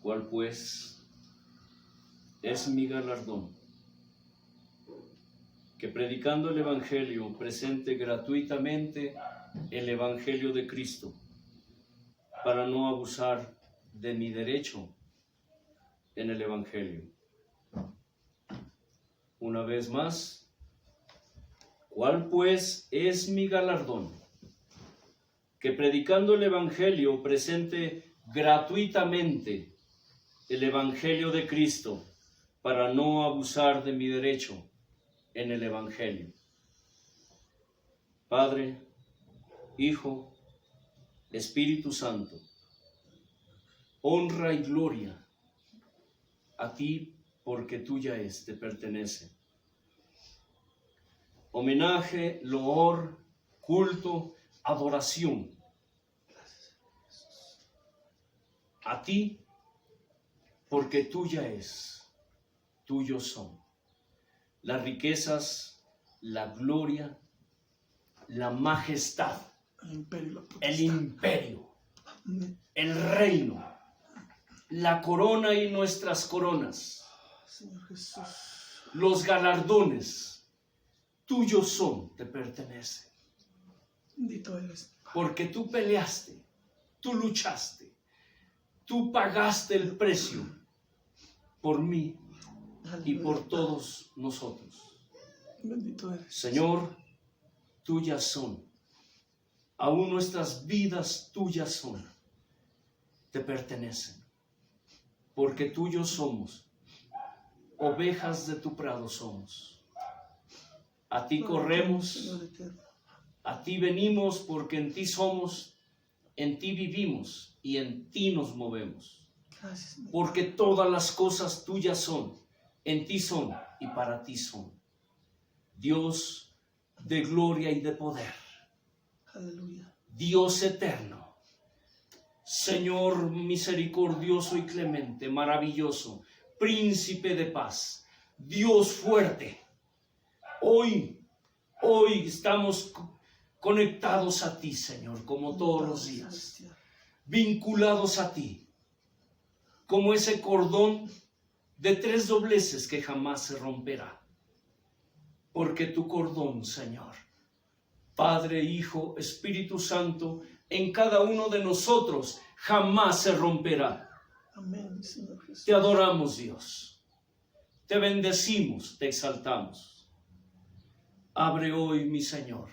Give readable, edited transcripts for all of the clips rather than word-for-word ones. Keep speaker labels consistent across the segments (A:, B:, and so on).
A: ¿Cuál pues es mi galardón? Que predicando el Evangelio presente gratuitamente el Evangelio de Cristo, para no abusar de mi derecho en el Evangelio. Una vez más, ¿cuál pues es mi galardón? Que predicando el Evangelio presente gratuitamente el Evangelio de Cristo, para no abusar de mi derecho en el Evangelio. Padre, Hijo, Espíritu Santo, honra y gloria a ti, porque tuya es, te pertenece. Homenaje, loor, culto, adoración a ti, porque tuya es, tuyos son las riquezas, la gloria, la majestad, el imperio, el reino, la corona y nuestras coronas,
B: Señor Jesús,
A: los galardones, tuyos son, te pertenecen.
B: Bendito eres.
A: Porque tú peleaste, tú luchaste, tú pagaste el precio por mí y por todos nosotros.
B: Bendito eres.
A: Señor, tuyas son, aún nuestras vidas tuyas son, te pertenecen, porque tuyos somos, ovejas de tu prado somos. A ti corremos, a ti venimos, porque en ti somos, en ti vivimos y en ti nos movemos.
B: Gracias,
A: Porque todas las cosas tuyas son, en ti son y para ti son. Dios de gloria y de poder.
B: Aleluya.
A: Dios eterno. Señor misericordioso y clemente, maravilloso, príncipe de paz, Dios fuerte. Hoy estamos conectados a ti, Señor, como todos los días, vinculados a ti, como ese cordón de 3 dobleces que jamás se romperá. Porque tu cordón, Señor, Padre, Hijo, Espíritu Santo, en cada uno de nosotros jamás se romperá.
B: Amén, Señor Jesús.
A: Te adoramos, Dios. Te bendecimos, te exaltamos. Abre hoy, mi Señor,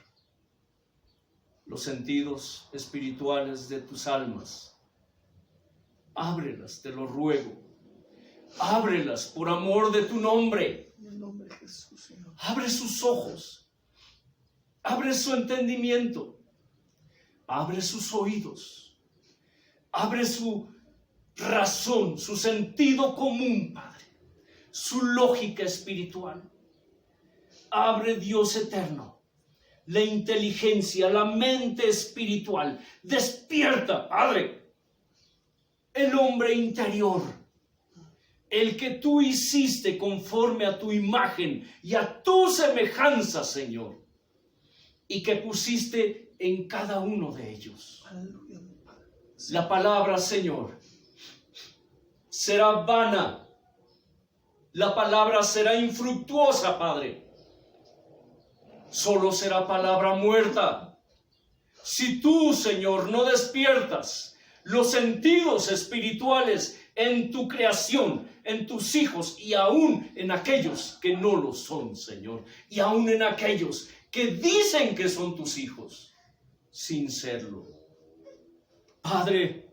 A: los sentidos espirituales de tus almas. Ábrelas, te lo ruego. Ábrelas por amor de tu nombre.
B: En el nombre de Jesús, Señor.
A: Abre sus ojos. Abre su entendimiento. Abre sus oídos. Abre su razón, su sentido común, Padre. Su lógica espiritual. Abre, Dios eterno, la inteligencia, la mente espiritual. Despierta, Padre, el hombre interior, el que tú hiciste conforme a tu imagen y a tu semejanza, Señor, y que pusiste en cada uno de ellos.
B: Aleluya, mi Padre.
A: La palabra, Señor, será vana. La palabra será infructuosa, Padre. Solo será palabra muerta. Si tú, Señor, no despiertas los sentidos espirituales en tu creación, en tus hijos y aún en aquellos que no lo son, Señor, y aún en aquellos que dicen que son tus hijos, sin serlo. Padre,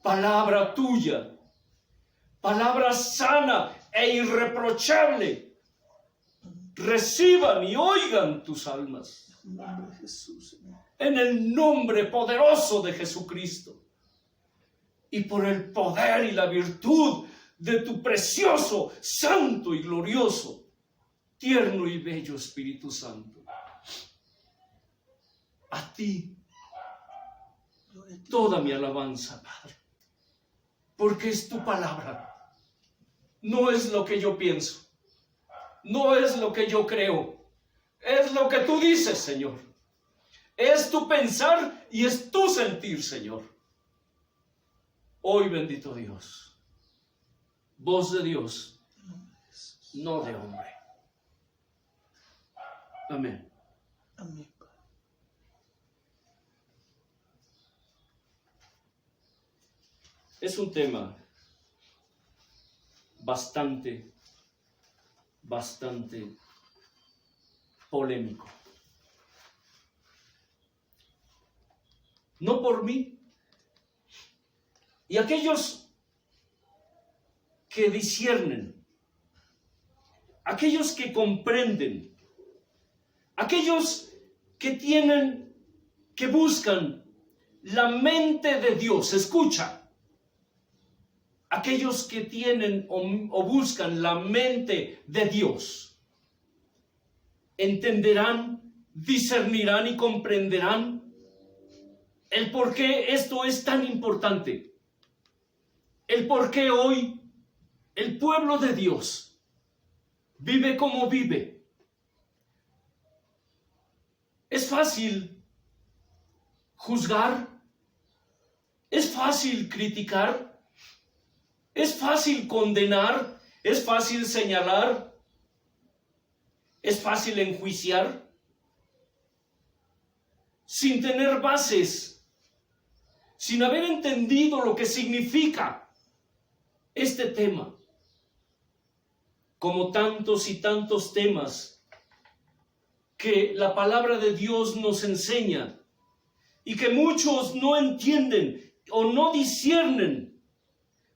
A: palabra tuya, palabra sana e irreprochable, reciban y oigan tus almas.
B: En el nombre de Jesús, Señor.
A: En el nombre poderoso de Jesucristo. Y por el poder y la virtud de tu precioso, santo y glorioso, tierno y bello Espíritu Santo. A ti toda mi alabanza, Padre. Porque es tu palabra. No es lo que yo pienso. No es lo que yo creo. Es lo que tú dices, Señor. Es tu pensar y es tu sentir, Señor. Hoy, bendito Dios, voz de Dios, no de hombre. Amén.
B: Amén, Padre.
A: Es un tema bastante polémico. No por mí. Y aquellos que disciernen, aquellos que comprenden, aquellos que buscan la mente de Dios, escucha, aquellos que tienen o buscan la mente de Dios, entenderán, discernirán y comprenderán el por qué esto es tan importante, el por qué hoy el pueblo de Dios vive como vive. Es fácil juzgar, es fácil criticar, es fácil condenar, es fácil señalar, es fácil enjuiciar, sin tener bases, sin haber entendido lo que significa este tema, como tantos y tantos temas que la palabra de Dios nos enseña y que muchos no entienden o no disciernen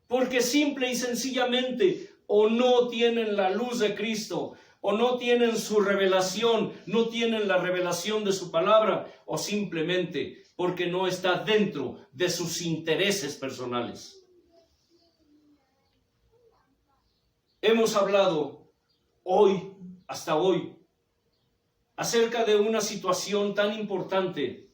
A: porque simple y sencillamente o no tienen la luz de Cristo o no tienen su revelación, no tienen la revelación de su palabra o simplemente porque no está dentro de sus intereses personales. Hemos hablado hoy, hasta hoy, acerca de una situación tan importante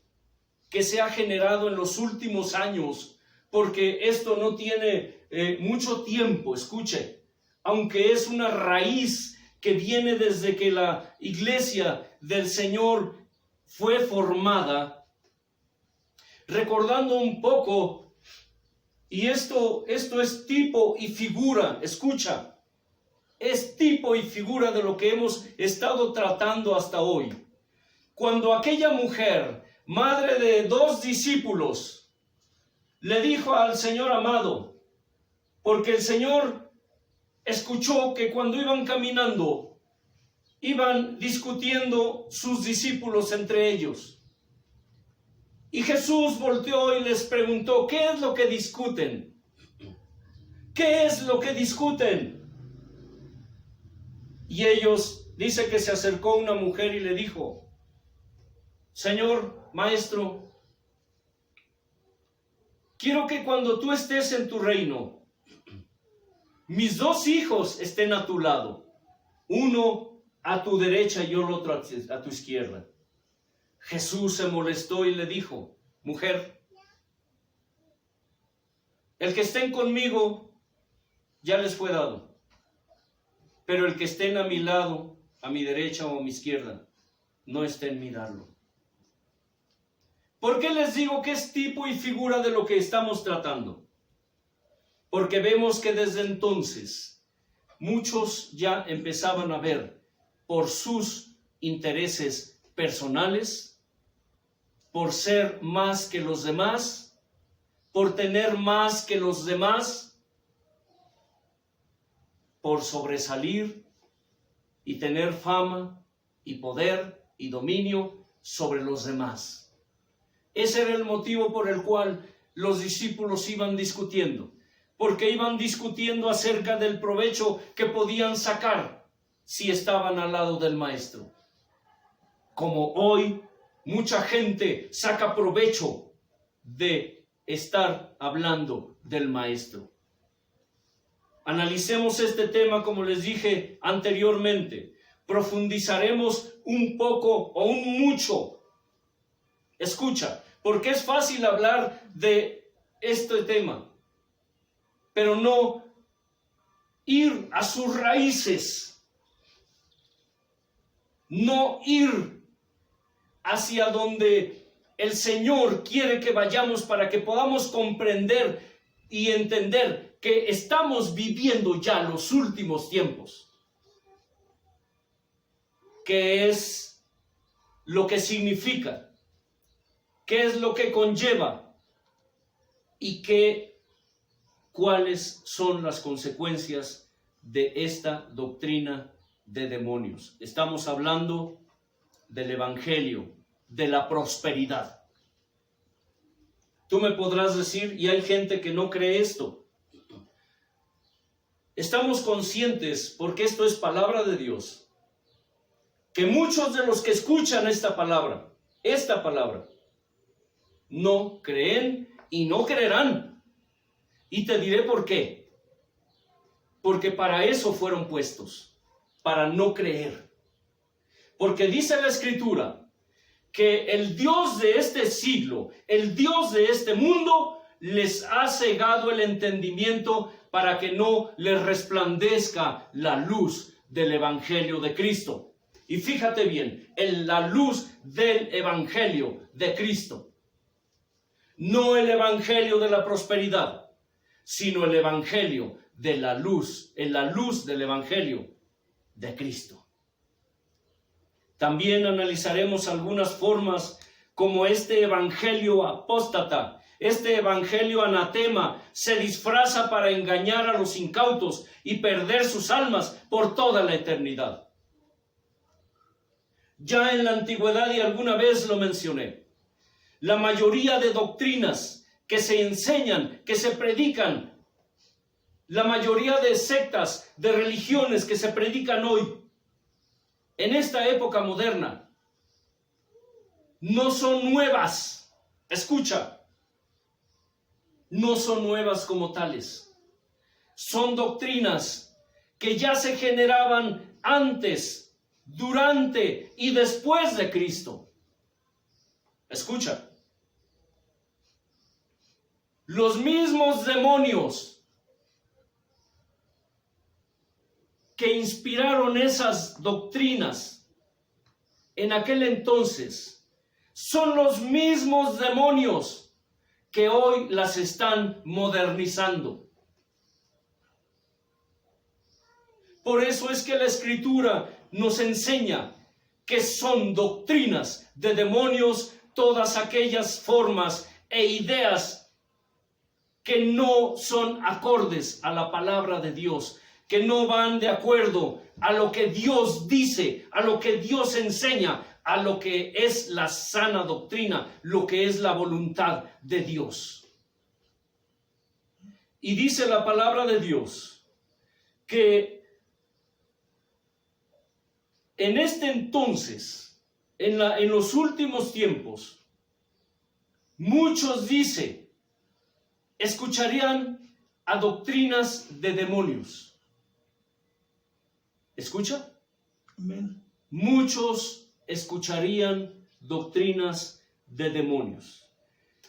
A: que se ha generado en los últimos años, porque esto no tiene mucho tiempo, escuche, aunque es una raíz que viene desde que la iglesia del Señor fue formada, recordando un poco, y esto es tipo y figura, escucha, es tipo y figura de lo que hemos estado tratando hasta hoy. Cuando aquella mujer, madre de 2 discípulos, le dijo al Señor amado, porque el Señor escuchó que cuando iban caminando, iban discutiendo sus discípulos entre ellos. Y Jesús volteó y les preguntó, ¿qué es lo que discuten? ¿Qué es lo que discuten? Y ellos, dice que se acercó una mujer y le dijo, Señor, Maestro, quiero que cuando tú estés en tu reino, mis 2 hijos estén a tu lado, uno a tu derecha y el otro a tu izquierda. Jesús se molestó y le dijo, mujer, el que estén conmigo ya les fue dado. Pero el que estén a mi lado, a mi derecha o a mi izquierda, no está en mí darlo. ¿Por qué les digo que es tipo y figura de lo que estamos tratando? Porque vemos que desde entonces muchos ya empezaban a ver por sus intereses personales, por ser más que los demás, por tener más que los demás, por sobresalir y tener fama y poder y dominio sobre los demás. Ese era el motivo por el cual los discípulos iban discutiendo, porque iban discutiendo acerca del provecho que podían sacar si estaban al lado del Maestro. Como hoy mucha gente saca provecho de estar hablando del Maestro. Analicemos este tema, como les dije anteriormente. Profundizaremos un poco o un mucho. Escucha, porque es fácil hablar de este tema, pero no ir a sus raíces, no ir hacia donde el Señor quiere que vayamos para que podamos comprender y entender que estamos viviendo ya los últimos tiempos. ¿Qué es lo que significa? ¿Qué es lo que conlleva? ¿Y cuáles son las consecuencias de esta doctrina de demonios? Estamos hablando del evangelio, de la prosperidad. Tú me podrás decir, y hay gente que no cree esto. Estamos conscientes, porque esto es palabra de Dios, que muchos de los que escuchan esta palabra, no creen y no creerán. Y te diré por qué. Porque para eso fueron puestos, para no creer. Porque dice la Escritura que el Dios de este siglo, el Dios de este mundo, les ha cegado el entendimiento para que no les resplandezca la luz del Evangelio de Cristo. Y fíjate bien, la luz del Evangelio de Cristo. No el Evangelio de la prosperidad, sino el Evangelio de la luz, en la luz del Evangelio de Cristo. También analizaremos algunas formas como este Evangelio apóstata, este Evangelio anatema, se disfraza para engañar a los incautos y perder sus almas por toda la eternidad. Ya en la antigüedad, y alguna vez lo mencioné, la mayoría de doctrinas que se enseñan, que se predican, la mayoría de sectas, de religiones que se predican hoy, en esta época moderna, no son nuevas. Escucha, no son nuevas como tales. Son doctrinas que ya se generaban antes, durante y después de Cristo. Escucha. Los mismos demonios que inspiraron esas doctrinas en aquel entonces son los mismos demonios que hoy las están modernizando. Por eso es que la Escritura nos enseña que son doctrinas de demonios todas aquellas formas e ideas que no son acordes a la palabra de Dios, que no van de acuerdo a lo que Dios dice, a lo que Dios enseña, a lo que es la sana doctrina, lo que es la voluntad de Dios. Y dice la palabra de Dios que en este entonces, en los últimos tiempos, muchos escucharían a doctrinas de demonios. ¿Escucha?
B: Amén.
A: Muchos escucharían doctrinas de demonios.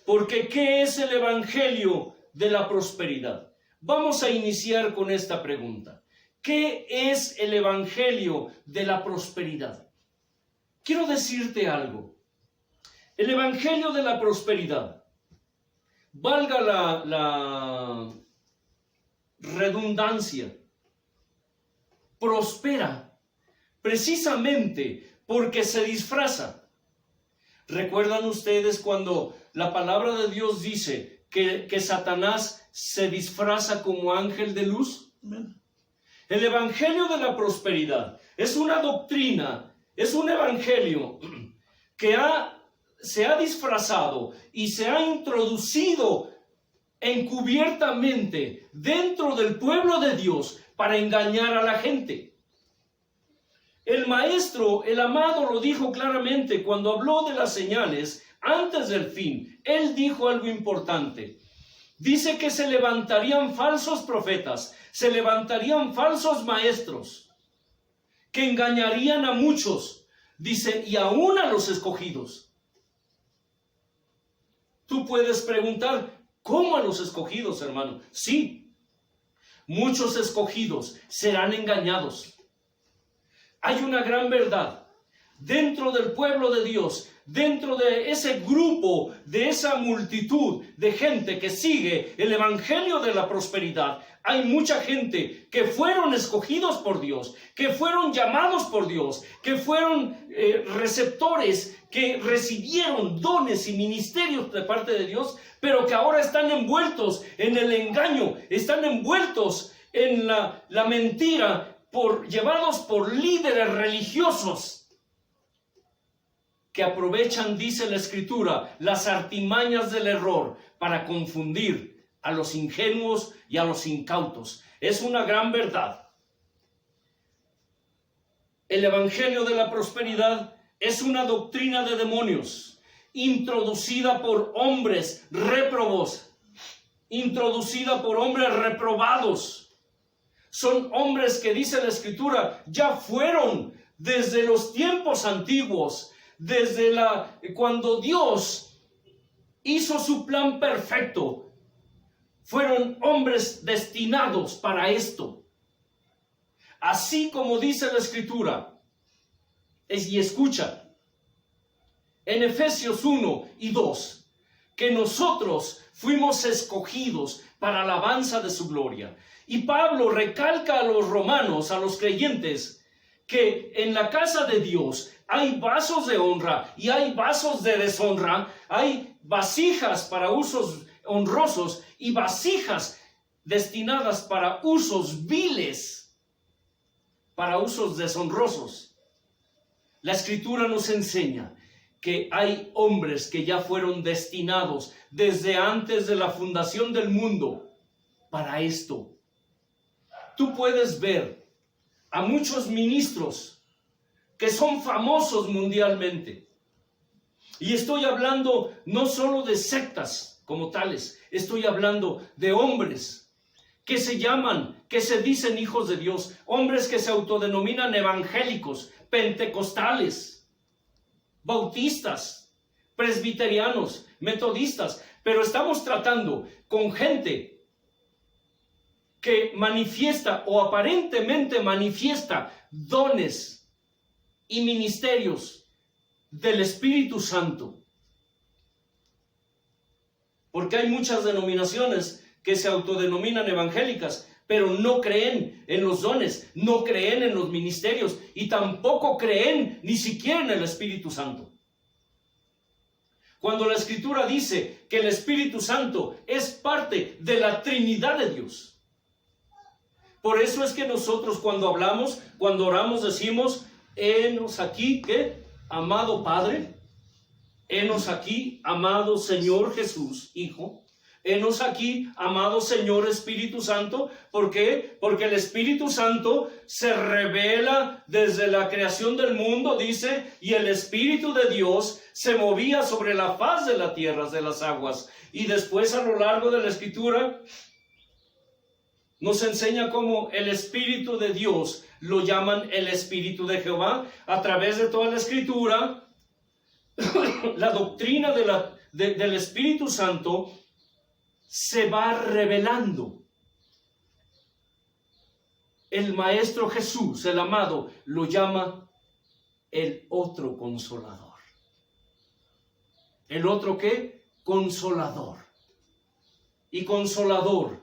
A: Porque ¿qué es el Evangelio de la prosperidad? Vamos a iniciar con esta pregunta. ¿Qué es el Evangelio de la prosperidad? Quiero decirte algo. El Evangelio de la prosperidad, valga la redundancia, prospera precisamente porque se disfraza. ¿Recuerdan ustedes cuando la palabra de Dios dice que Satanás se disfraza como ángel de luz?
B: Amén.
A: El Evangelio de la prosperidad es una doctrina, es un evangelio que se ha disfrazado y se ha introducido encubiertamente dentro del pueblo de Dios para engañar a la gente. El maestro, el amado, lo dijo claramente cuando habló de las señales antes del fin. Él dijo algo importante. Dice que se levantarían falsos profetas, se levantarían falsos maestros, que engañarían a muchos, dice, y aún a los escogidos. Tú puedes preguntar, ¿cómo a los escogidos, hermano? Sí, muchos escogidos serán engañados. Hay una gran verdad. dentro del pueblo de Dios, dentro de ese grupo, de esa multitud de gente que sigue el evangelio de la prosperidad, hay mucha gente que fueron escogidos por Dios, que fueron llamados por Dios, que fueron receptores, que recibieron dones y ministerios de parte de Dios, pero que ahora están envueltos en el engaño, están envueltos en la mentira, llevados por líderes religiosos que aprovechan, dice la Escritura, las artimañas del error para confundir a los ingenuos y a los incautos. Es una gran verdad. El evangelio de la prosperidad es una doctrina de demonios, introducida por hombres réprobos, introducida por hombres reprobados. Son hombres que, dice la Escritura, ya fueron desde los tiempos antiguos, desde cuando Dios hizo su plan perfecto. Fueron hombres destinados para esto. Así como dice la Escritura, y escucha, en Efesios 1 y 2, que nosotros fuimos escogidos para alabanza de su gloria. Y Pablo recalca a los romanos, a los creyentes, que en la casa de Dios hay vasos de honra y hay vasos de deshonra, hay vasijas para usos honrosos y vasijas destinadas para usos viles, para usos deshonrosos. La Escritura nos enseña que hay hombres que ya fueron destinados desde antes de la fundación del mundo para esto. Tú puedes ver a muchos ministros que son famosos mundialmente. Y estoy hablando no solo de sectas como tales, estoy hablando de hombres que se llaman, que se dicen hijos de Dios, hombres que se autodenominan evangélicos, pentecostales, bautistas, presbiterianos, metodistas, pero estamos tratando con gente que manifiesta o aparentemente manifiesta dones y ministerios del Espíritu Santo. Porque hay muchas denominaciones que se autodenominan evangélicas, pero no creen en los dones, no creen en los ministerios y tampoco creen ni siquiera en el Espíritu Santo. Cuando la Escritura dice que el Espíritu Santo es parte de la Trinidad de Dios. Por eso es que nosotros cuando hablamos, cuando oramos, decimos: henos aquí, ¿qué? Amado Padre, henos aquí, amado Señor Jesús, Hijo, henos aquí, amado Señor Espíritu Santo. ¿Por qué? Porque el Espíritu Santo se revela desde la creación del mundo, dice, y el Espíritu de Dios se movía sobre la faz de la tierra, de las aguas. Y después, a lo largo de la Escritura, nos enseña cómo el Espíritu de Dios lo llaman el Espíritu de Jehová. A través de toda la Escritura, la doctrina del Espíritu Santo se va revelando. El Maestro Jesús, el amado, lo llama el otro consolador. ¿El otro qué? Consolador. Y consolador,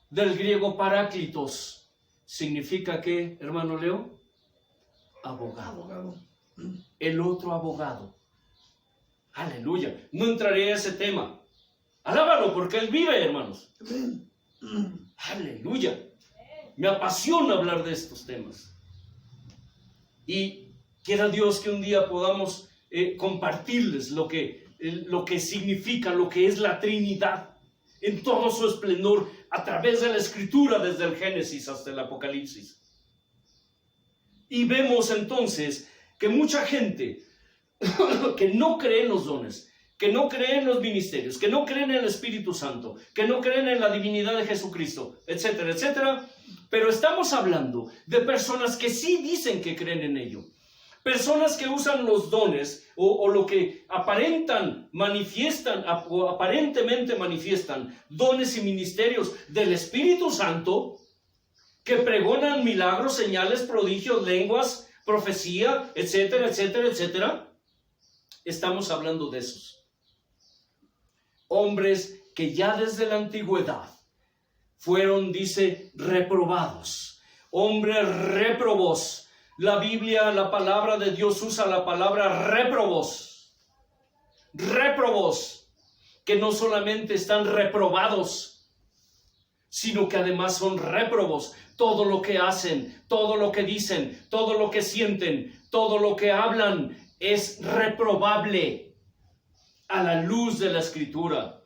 A: del griego paráclitos, significa ¿qué, hermano Leo? Abogado. El otro abogado. Aleluya. No entraré a ese tema. Alábalo porque Él vive, hermanos. Aleluya. Me apasiona hablar de estos temas. Y quiera Dios que un día podamos compartirles lo que significa, lo que es la Trinidad en todo su esplendor, a través de la Escritura, desde el Génesis hasta el Apocalipsis. Y vemos entonces que mucha gente que no cree en los dones, que no cree en los ministerios, que no creen en el Espíritu Santo, que no creen en la divinidad de Jesucristo, etcétera, etcétera, pero estamos hablando de personas que sí dicen que creen en ello. Personas que usan los dones o lo que manifiestan o aparentemente manifiestan dones y ministerios del Espíritu Santo, que pregonan milagros, señales, prodigios, lenguas, profecía, etcétera, etcétera, etcétera. Estamos hablando de esos hombres que ya desde la antigüedad fueron, dice, reprobados, hombres réprobos. La Biblia, la palabra de Dios usa la palabra réprobos, que no solamente están reprobados, sino que además son réprobos. Todo lo que hacen, todo lo que dicen, todo lo que sienten, todo lo que hablan es reprobable a la luz de la Escritura.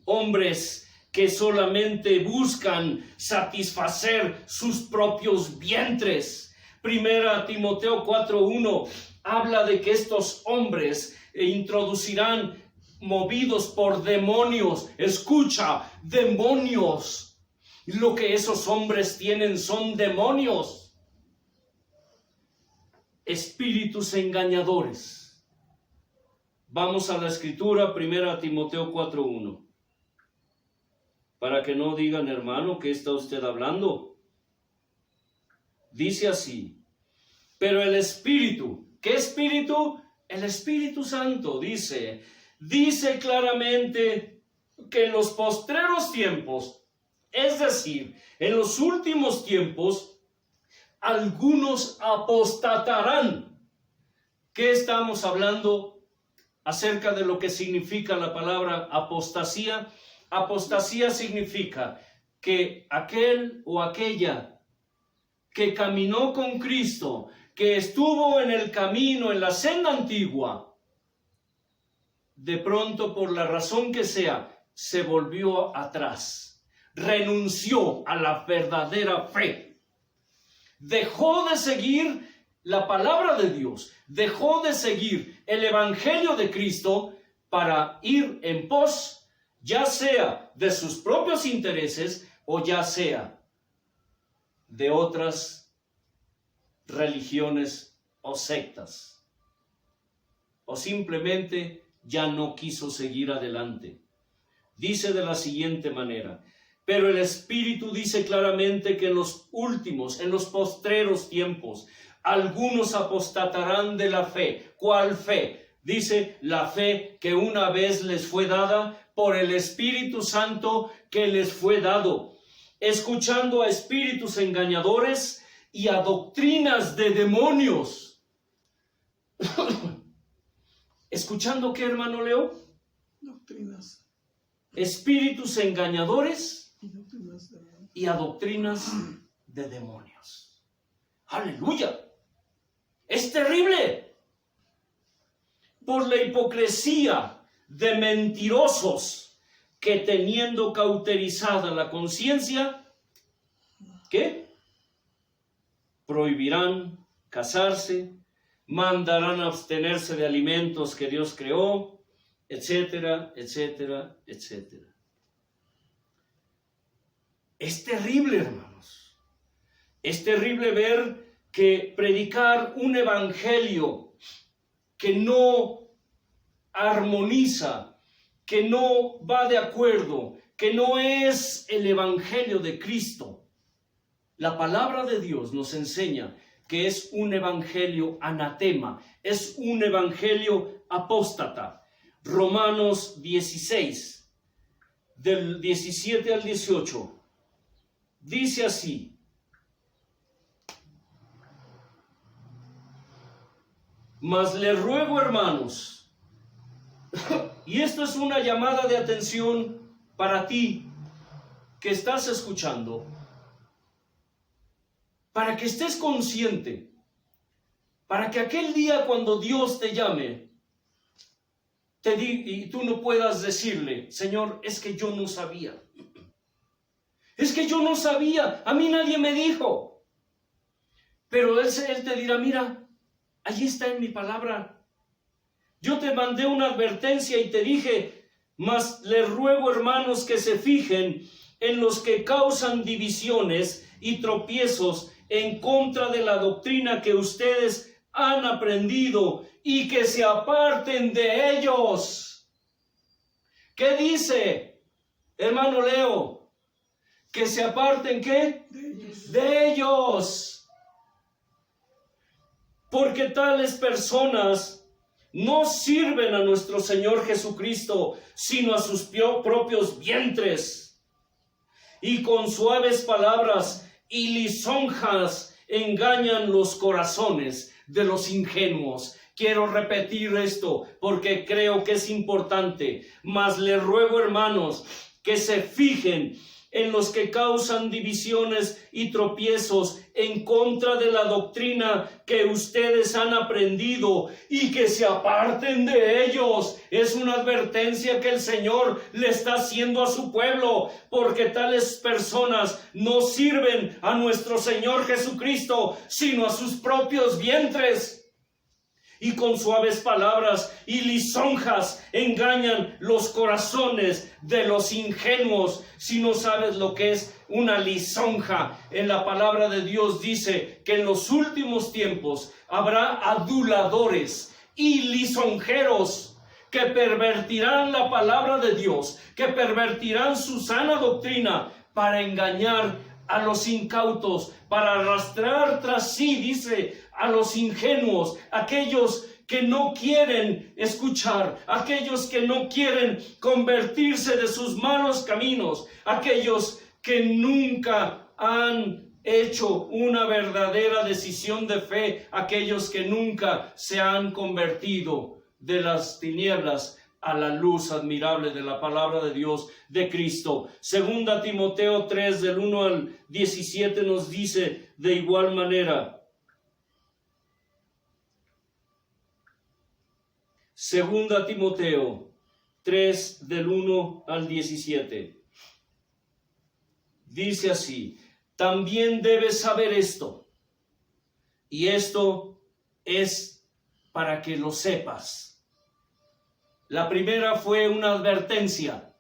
A: Hombres que solamente buscan satisfacer sus propios vientres. Primera Timoteo 4:1 habla de que estos hombres introducirán movidos por demonios. Escucha, demonios. Lo que esos hombres tienen son demonios. Espíritus engañadores. Vamos a la Escritura, 1 Timoteo 4:1. Para que no digan, hermano, ¿qué está usted hablando? Dice así: pero el Espíritu, ¿qué Espíritu? El Espíritu Santo dice claramente que en los postreros tiempos, es decir, en los últimos tiempos, algunos apostatarán. ¿Qué estamos hablando acerca de lo que significa la palabra apostasía? Apostasía significa que aquel o aquella que caminó con Cristo, que estuvo en el camino, en la senda antigua, de pronto, por la razón que sea, se volvió atrás, renunció a la verdadera fe, dejó de seguir la palabra de Dios, dejó de seguir el evangelio de Cristo para ir en pos, ya sea de sus propios intereses o ya sea de otras religiones o sectas, o simplemente ya no quiso seguir adelante. Dice de la siguiente manera: pero el Espíritu dice claramente que en los últimos, en los postreros tiempos, algunos apostatarán de la fe. ¿Cuál fe? Dice, la fe que una vez les fue dada por el Espíritu Santo que les fue dado, escuchando a espíritus engañadores y a doctrinas de demonios. ¿Escuchando qué, hermano Leo?
B: Doctrinas.
A: Espíritus engañadores
B: Y doctrinas de
A: y a doctrinas de demonios. ¡Aleluya! ¡Es terrible! Por la hipocresía de mentirosos que, teniendo cauterizada la conciencia, ¿qué? Prohibirán casarse, mandarán a abstenerse de alimentos que Dios creó, etcétera, etcétera, etcétera. Es terrible, hermanos. Es terrible ver que predicar un evangelio que no armoniza, que no va de acuerdo, que no es el evangelio de Cristo. La palabra de Dios nos enseña que es un evangelio anatema, es un evangelio apóstata. Romanos 16, del 17 al 18, dice así: mas les ruego, hermanos, y esto es una llamada de atención para ti que estás escuchando, para que estés consciente, para que aquel día cuando Dios te llame, y tú no puedas decirle: Señor, es que yo no sabía. Es que yo no sabía, a mí nadie me dijo. Pero Él te dirá: mira, allí está en mi palabra. Yo te mandé una advertencia y te dije, mas les ruego, hermanos, que se fijen en los que causan divisiones y tropiezos en contra de la doctrina que ustedes han aprendido y que se aparten de ellos. ¿Qué dice, hermano Leo? Que se aparten, ¿qué?
B: ellos.
A: De ellos. porque tales personas no sirven a nuestro Señor Jesucristo, sino a sus propios vientres, y con suaves palabras y lisonjas engañan los corazones de los ingenuos. Quiero repetir esto porque creo que es importante, mas les ruego, hermanos, que se fijen en los que causan divisiones y tropiezos en contra de la doctrina que ustedes han aprendido, y que se aparten de ellos. Es una advertencia que el Señor le está haciendo a su pueblo, porque tales personas no sirven a nuestro Señor Jesucristo, sino a sus propios vientres. Y con suaves palabras y lisonjas engañan los corazones de los ingenuos. Si no sabes lo que es una lisonja, en la palabra de Dios dice que en los últimos tiempos habrá aduladores y lisonjeros que pervertirán la palabra de Dios, que pervertirán su sana doctrina para engañar a los incautos, para arrastrar tras sí, dice, a los ingenuos, aquellos que no quieren escuchar, aquellos que no quieren convertirse de sus malos caminos, aquellos que nunca han hecho una verdadera decisión de fe, aquellos que nunca se han convertido de las tinieblas a la luz admirable de la palabra de Dios, de Cristo. Segunda Timoteo 3, del 1 al 17 nos dice de igual manera. Segunda Timoteo 3, del 1 al 17. Dice así: también debes saber esto, y esto es para que lo sepas. La primera fue una advertencia.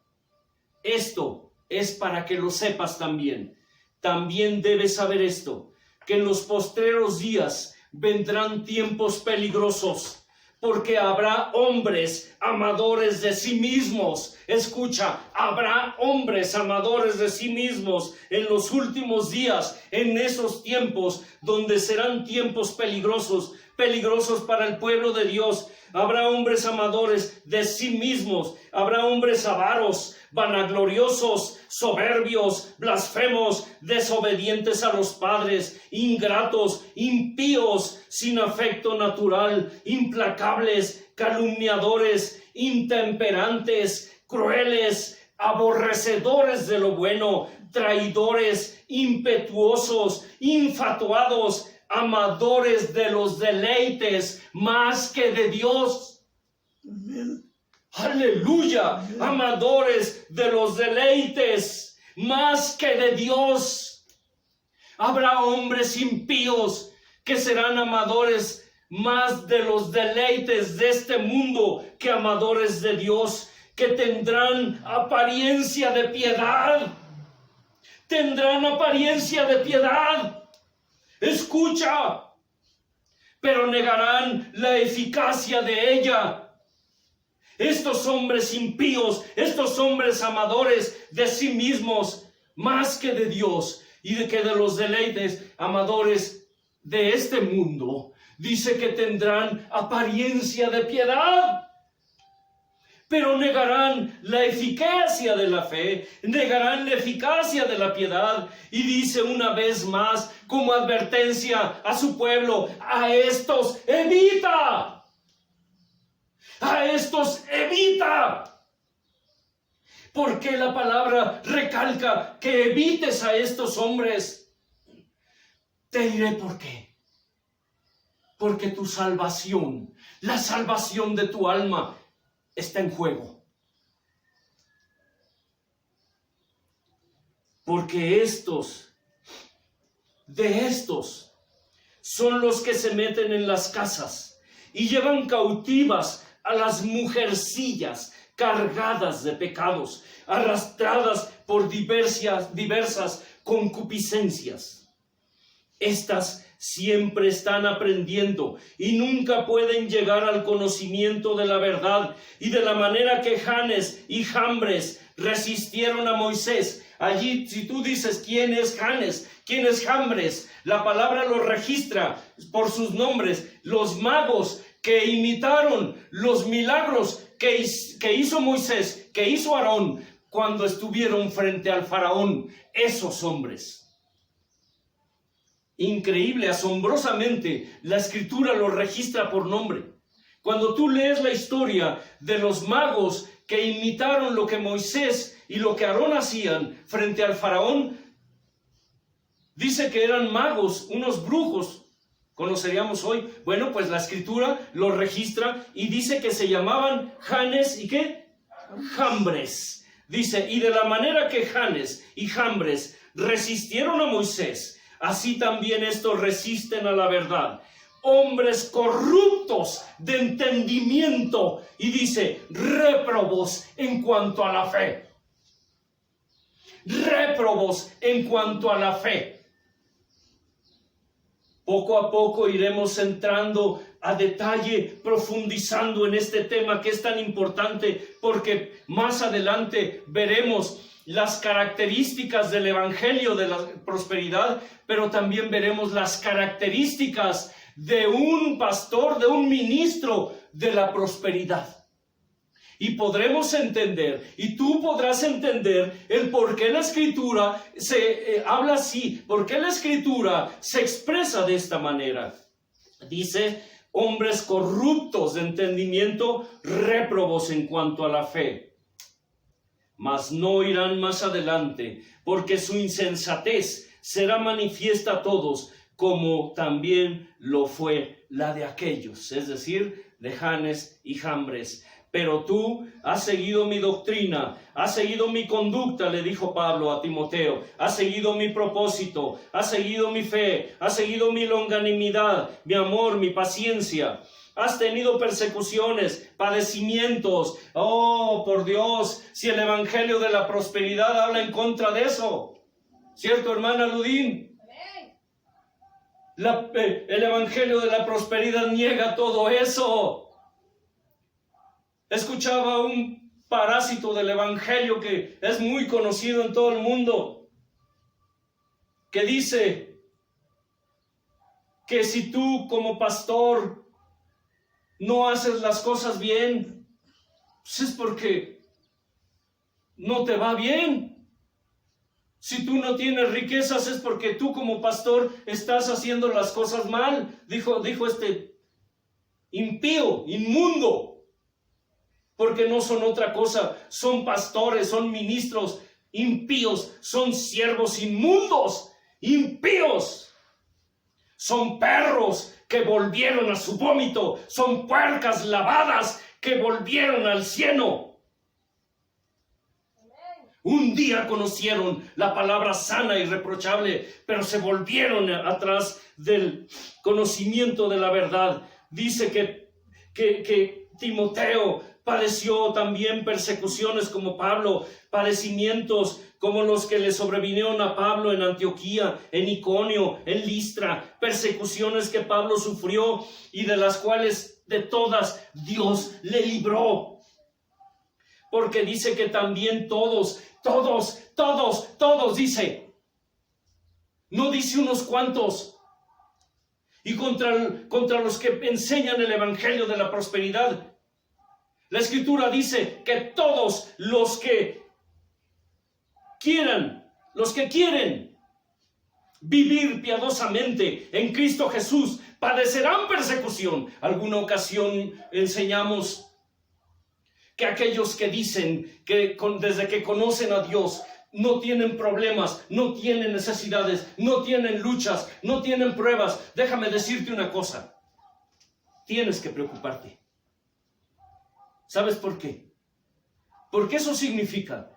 A: Esto es para que lo sepas también. También debes saber esto, que en los postreros días vendrán tiempos peligrosos, porque habrá hombres amadores de sí mismos. Escucha, habrá hombres amadores de sí mismos en los últimos días, en esos tiempos donde serán tiempos peligrosos, peligrosos para el pueblo de Dios. Habrá hombres amadores de sí mismos, habrá hombres avaros, vanagloriosos, soberbios, blasfemos, desobedientes a los padres, ingratos, impíos, sin afecto natural, implacables, calumniadores, intemperantes, crueles, aborrecedores de lo bueno, traidores, impetuosos, infatuados, amadores de los deleites más que de Dios.
B: Amén.
A: Aleluya. Amén. Amadores de los deleites más que de Dios. Habrá hombres impíos que serán amadores más de los deleites de este mundo que amadores de Dios, que tendrán apariencia de piedad. Tendrán apariencia de piedad. Escucha, pero negarán la eficacia de ella. Estos hombres impíos, estos hombres amadores de sí mismos, más que de Dios y de los deleites, amadores de este mundo, dice que tendrán apariencia de piedad, pero negarán la eficacia de la fe, negarán la eficacia de la piedad. Y dice una vez más, como advertencia a su pueblo: a estos evita. A estos evita. Porque la palabra recalca que evites a estos hombres. Te diré por qué. Porque tu salvación, la salvación de tu alma, está en juego. Porque estos son los que se meten en las casas y llevan cautivas a las mujercillas cargadas de pecados, arrastradas por diversas concupiscencias. Estas siempre están aprendiendo y nunca pueden llegar al conocimiento de la verdad. Y de la manera que Janes y Jambres resistieron a Moisés, Allí, si tú dices quién es Janes, quién es Jambres, la palabra lo registra por sus nombres. Los magos que imitaron los milagros que hizo Moisés, que hizo Aarón, cuando estuvieron frente al faraón, esos hombres. Increíble, asombrosamente, la escritura lo registra por nombre. Cuando tú lees la historia de los magos que imitaron lo que Moisés y lo que Aarón hacían frente al faraón, dice que eran magos, unos brujos, conoceríamos hoy. Bueno, pues la escritura lo registra y dice que se llamaban Janes y ¿qué? Jambres. Dice, y de la manera que Janes y Jambres resistieron a Moisés, así también estos resisten a la verdad. Hombres corruptos de entendimiento, y dice, réprobos en cuanto a la fe. Réprobos en cuanto a la fe. Poco a poco iremos entrando a detalle, profundizando en este tema que es tan importante, porque más adelante veremos las características del evangelio de la prosperidad, pero también veremos las características de un pastor, de un ministro de la prosperidad. Y podremos entender, y tú podrás entender el por qué la escritura se habla así, por qué la escritura se expresa de esta manera. Dice, hombres corruptos de entendimiento, réprobos en cuanto a la fe. Mas no irán más adelante, porque su insensatez será manifiesta a todos, como también lo fue la de aquellos, es decir, de Janes y Jambres. Pero tú has seguido mi doctrina, has seguido mi conducta, le dijo Pablo a Timoteo, has seguido mi propósito, has seguido mi fe, has seguido mi longanimidad, mi amor, mi paciencia. Has tenido persecuciones, padecimientos. Oh, por Dios, si el evangelio de la prosperidad habla en contra de eso. ¿Cierto, hermana Ludín? El evangelio de la prosperidad niega todo eso. Escuchaba un parásito del evangelio que es muy conocido en todo el mundo, que dice que si tú como pastor no haces las cosas bien, pues es porque no te va bien. Si tú no tienes riquezas es porque tú como pastor estás haciendo las cosas mal, dijo este impío, inmundo. Porque no son otra cosa, son pastores, son ministros impíos, son siervos inmundos, impíos. Son perros que volvieron a su vómito, son puercas lavadas que volvieron al cieno. Un día conocieron la palabra sana y reprochable, pero se volvieron atrás del conocimiento de la verdad. Dice que Timoteo padeció también persecuciones como Pablo, padecimientos como los que le sobrevinieron a Pablo en Antioquía, en Iconio, en Listra, persecuciones que Pablo sufrió y de las cuales de todas Dios le libró. Porque dice que también todos, dice, no dice unos cuantos. Y contra los que enseñan el evangelio de la prosperidad, la escritura dice que todos los que quieren vivir piadosamente en Cristo Jesús padecerán persecución. Alguna ocasión enseñamos que aquellos que dicen que desde que conocen a Dios no tienen problemas, no tienen necesidades, no tienen luchas, no tienen pruebas. Déjame decirte una cosa, tienes que preocuparte. ¿Sabes por qué? Porque eso significa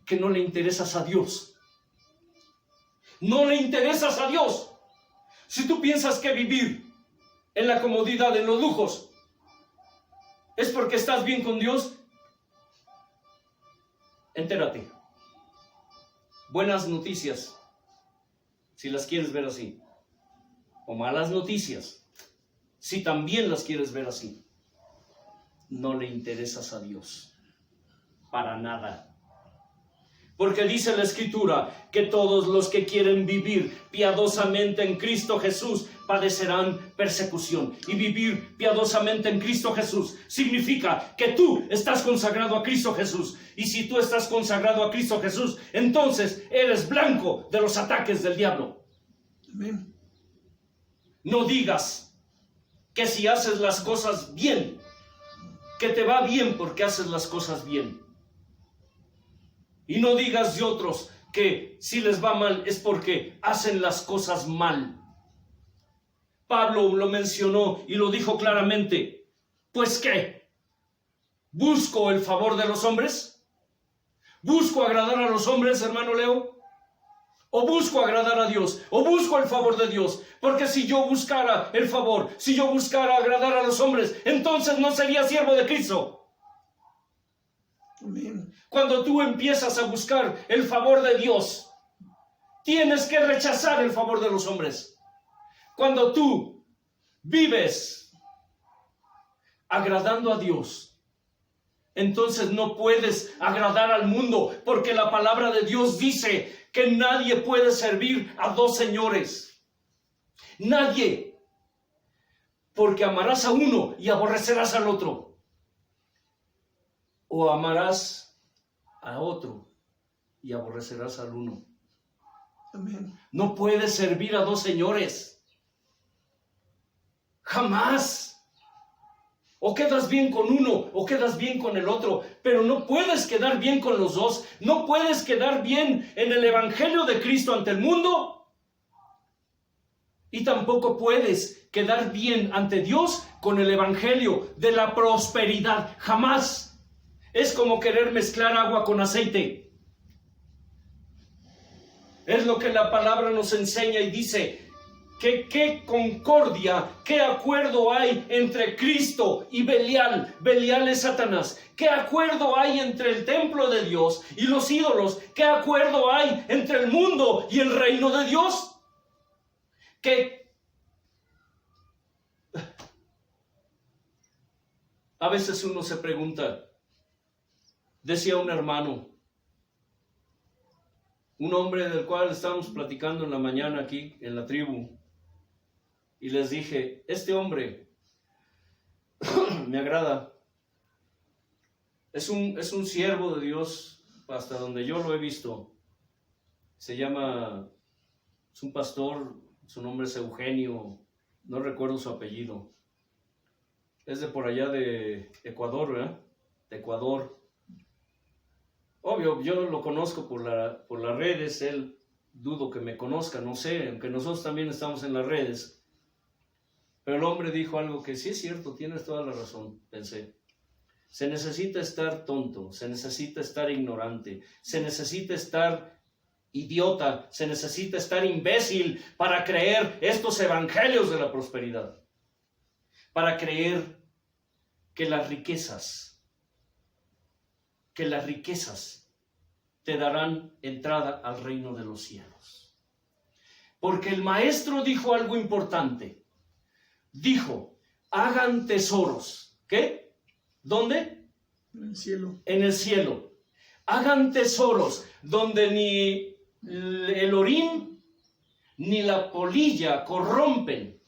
A: que no le interesas a Dios. No le interesas a Dios. Si tú piensas que vivir en la comodidad, en los lujos, es porque estás bien con Dios, entérate. Buenas noticias, si las quieres ver así. O malas noticias, si también las quieres ver así. No le interesas a Dios para nada. Porque dice la Escritura que todos los que quieren vivir piadosamente en Cristo Jesús padecerán persecución. Y vivir piadosamente en Cristo Jesús significa que tú estás consagrado a Cristo Jesús. Y si tú estás consagrado a Cristo Jesús, entonces eres blanco de los ataques del diablo.
B: Amén.
A: No digas que si haces las cosas bien, que te va bien porque haces las cosas bien. Y no digas de otros que si les va mal es porque hacen las cosas mal. Pablo lo mencionó y lo dijo claramente. ¿Pues qué? ¿Busco el favor de los hombres? ¿Busco agradar a los hombres, hermano Leo? ¿O busco agradar a Dios? ¿O busco el favor de Dios? Porque si yo buscara el favor, si yo buscara agradar a los hombres, entonces no sería siervo de Cristo.
B: Amén.
A: Cuando tú empiezas a buscar el favor de Dios, tienes que rechazar el favor de los hombres. Cuando tú vives agradando a Dios, entonces no puedes agradar al mundo, porque la palabra de Dios dice que nadie puede servir a dos señores. Nadie. Porque amarás a uno y aborrecerás al otro. O amarás a otro y aborrecerás al uno.
B: Amén.
A: No puedes servir a dos señores. Jamás. O quedas bien con uno o quedas bien con el otro, pero no puedes quedar bien con los dos. No puedes quedar bien en el evangelio de Cristo ante el mundo. Y tampoco puedes quedar bien ante Dios con el evangelio de la prosperidad. Jamás. Es como querer mezclar agua con aceite. Es lo que la palabra nos enseña y dice que qué concordia, qué acuerdo hay entre Cristo y Belial. Belial es Satanás. ¿Qué acuerdo hay entre el templo de Dios y los ídolos? ¿Qué acuerdo hay entre el mundo y el reino de Dios? Que a veces uno se pregunta. Decía un hermano, un hombre del cual estábamos platicando en la mañana aquí en la tribu, y les dije, este hombre me agrada, es un siervo de Dios hasta donde yo lo he visto, es un pastor, su nombre es Eugenio, no recuerdo su apellido, es de por allá de Ecuador, ¿verdad? De Ecuador. Obvio, yo lo conozco por las redes, él dudo que me conozca, no sé, aunque nosotros también estamos en las redes. Pero el hombre dijo algo que sí es cierto, tienes toda la razón, pensé. Se necesita estar tonto, se necesita estar ignorante, se necesita estar idiota, se necesita estar imbécil para creer estos evangelios de la prosperidad. Para creer que las riquezas te darán entrada al reino de los cielos. Porque el maestro dijo algo importante. Dijo, hagan tesoros. ¿Qué? ¿Dónde?
B: En el cielo.
A: En el cielo. Hagan tesoros donde ni el orín ni la polilla corrompen.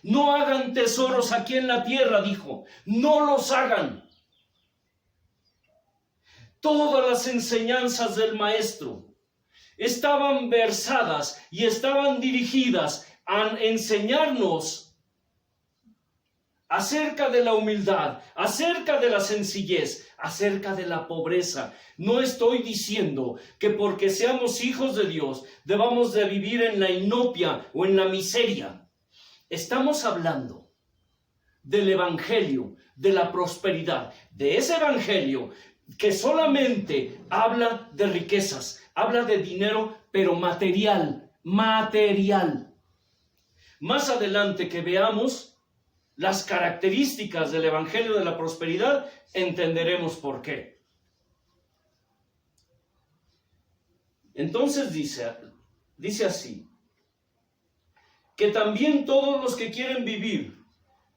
A: No hagan tesoros aquí en la tierra, dijo. No los hagan. Todas las enseñanzas del maestro estaban versadas y estaban dirigidas a enseñarnos acerca de la humildad, acerca de la sencillez, acerca de la pobreza. No estoy diciendo que porque seamos hijos de Dios debamos de vivir en la inopia o en la miseria. Estamos hablando del evangelio, de la prosperidad, de ese evangelio que solamente habla de riquezas, habla de dinero, pero material. Más adelante que veamos las características del evangelio de la prosperidad, entenderemos por qué. Entonces dice así, que también todos los que quieren vivir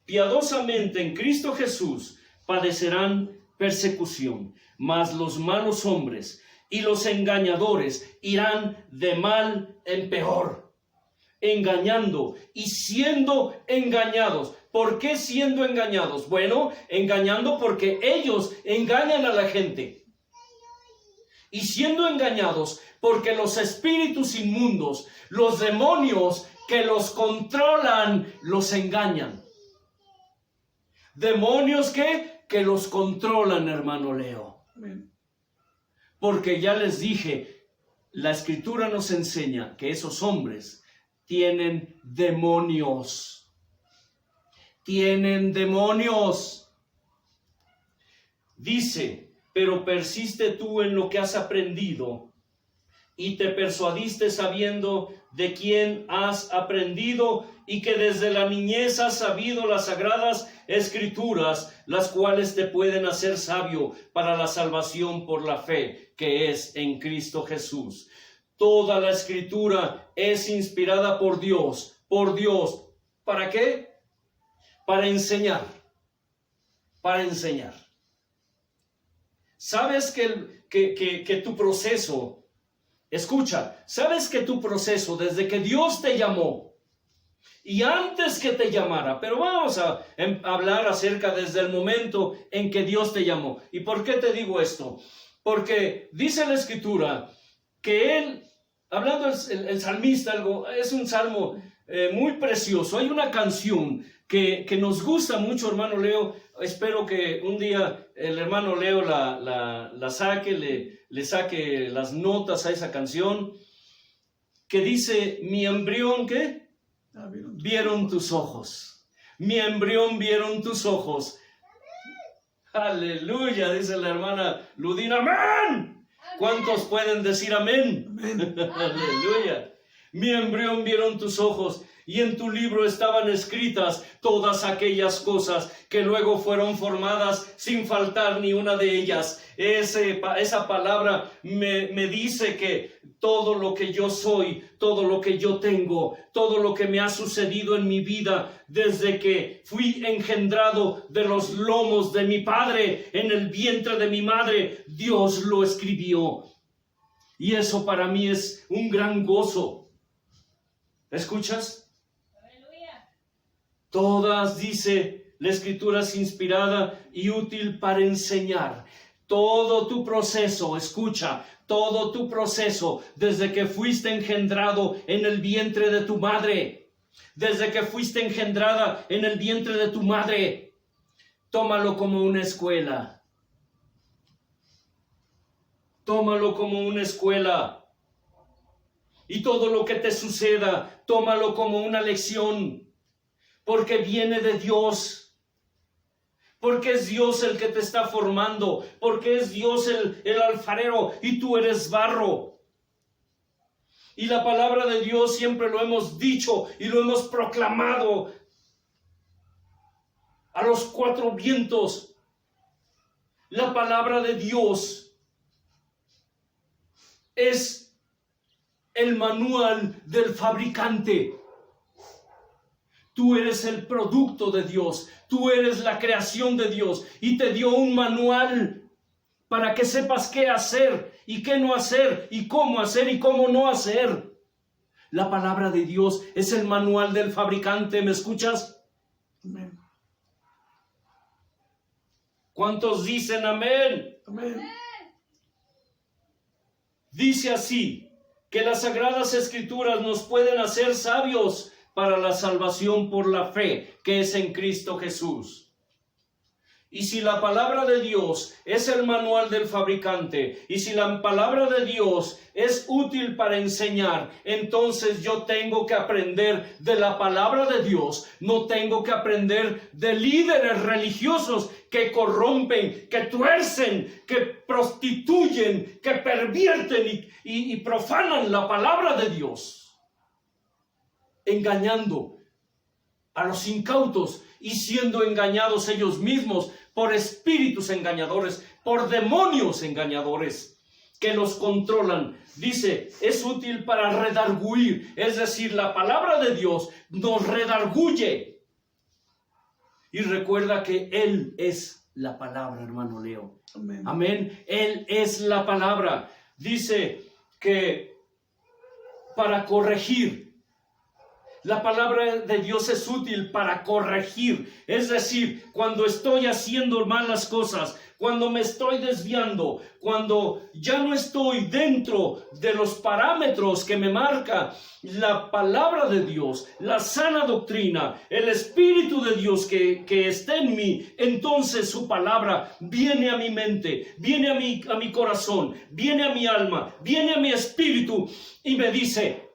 A: piadosamente en Cristo Jesús padecerán persecución, mas los malos hombres y los engañadores irán de mal en peor, engañando y siendo engañados. ¿Por qué siendo engañados? Bueno, engañando porque ellos engañan a la gente. Y siendo engañados porque los espíritus inmundos, los demonios que los controlan, los engañan. Demonios que los controlan, hermano Leo.
B: Amén.
A: Porque ya les dije, la Escritura nos enseña que esos hombres tienen demonios. Tienen demonios. Dice, pero persiste tú en lo que has aprendido y te persuadiste sabiendo de quién has aprendido y que desde la niñez has sabido las sagradas escrituras, las cuales te pueden hacer sabio para la salvación por la fe que es en Cristo Jesús. Toda la escritura es inspirada por Dios. ¿Para qué? Para enseñar. Para enseñar. ¿Sabes que tu proceso... Escucha, ¿sabes que tu proceso desde que Dios te llamó y antes que te llamara, pero vamos a hablar acerca desde el momento en que Dios te llamó? ¿Y por qué te digo esto? Porque dice la Escritura que él, hablando el salmista, es un salmo muy precioso. Hay una canción que nos gusta mucho, hermano Leo. Espero que un día el hermano Leo la saque, le saque las notas a esa canción, que dice, mi embrión, ¿qué? Vieron tus ojos. Mi embrión vieron tus ojos. Aleluya, dice la hermana Ludina. ¡Amén! ¿Cuántos pueden decir amén?
B: Amén.
A: Aleluya. Mi embrión vieron tus ojos, y en tu libro estaban escritas todas aquellas cosas que luego fueron formadas sin faltar ni una de ellas. Esa palabra me dice que todo lo que yo soy, todo lo que yo tengo, todo lo que me ha sucedido en mi vida desde que fui engendrado de los lomos de mi padre, en el vientre de mi madre, Dios lo escribió. Y eso para mí es un gran gozo. ¿Escuchas? Todas, dice, la Escritura es inspirada y útil para enseñar. Todo tu proceso, escucha, todo tu proceso, desde que fuiste engendrado en el vientre de tu madre, desde que fuiste engendrada en el vientre de tu madre, tómalo como una escuela. Tómalo como una escuela. Y todo lo que te suceda, tómalo como una lección. Porque viene de Dios, porque es Dios el que te está formando, porque es Dios el alfarero y tú eres barro. Y la palabra de Dios siempre lo hemos dicho y lo hemos proclamado a los cuatro vientos. La palabra de Dios es el manual del fabricante. Tú eres el producto de Dios, tú eres la creación de Dios y te dio un manual para que sepas qué hacer y qué no hacer y cómo no hacer. La palabra de Dios es el manual del fabricante, ¿me escuchas?
B: Amén.
A: ¿Cuántos dicen amén?
B: Amén.
A: Dice así, que las Sagradas Escrituras nos pueden hacer sabios para la salvación por la fe que es en Cristo Jesús. Y si la palabra de Dios es el manual del fabricante, y si la palabra de Dios es útil para enseñar, entonces yo tengo que aprender de la palabra de Dios. No tengo que aprender de líderes religiosos que corrompen, que tuercen, que prostituyen, que pervierten y profanan la palabra de Dios, engañando a los incautos y siendo engañados ellos mismos por espíritus engañadores, por demonios engañadores que los controlan. Dice, es útil para redarguir, es decir, la palabra de Dios nos redarguye. Y recuerda que Él es la palabra, hermano Leo.
B: Amén.
A: Amén. Él es la palabra. dice que para corregir. La palabra de Dios es útil para corregir, es decir, cuando estoy haciendo malas cosas, cuando me estoy desviando, cuando ya no estoy dentro de los parámetros que me marca la palabra de Dios, la sana doctrina, el Espíritu de Dios que está en mí, entonces su palabra viene a mi mente, viene a mi corazón, viene a mi alma, viene a mi espíritu y me dice: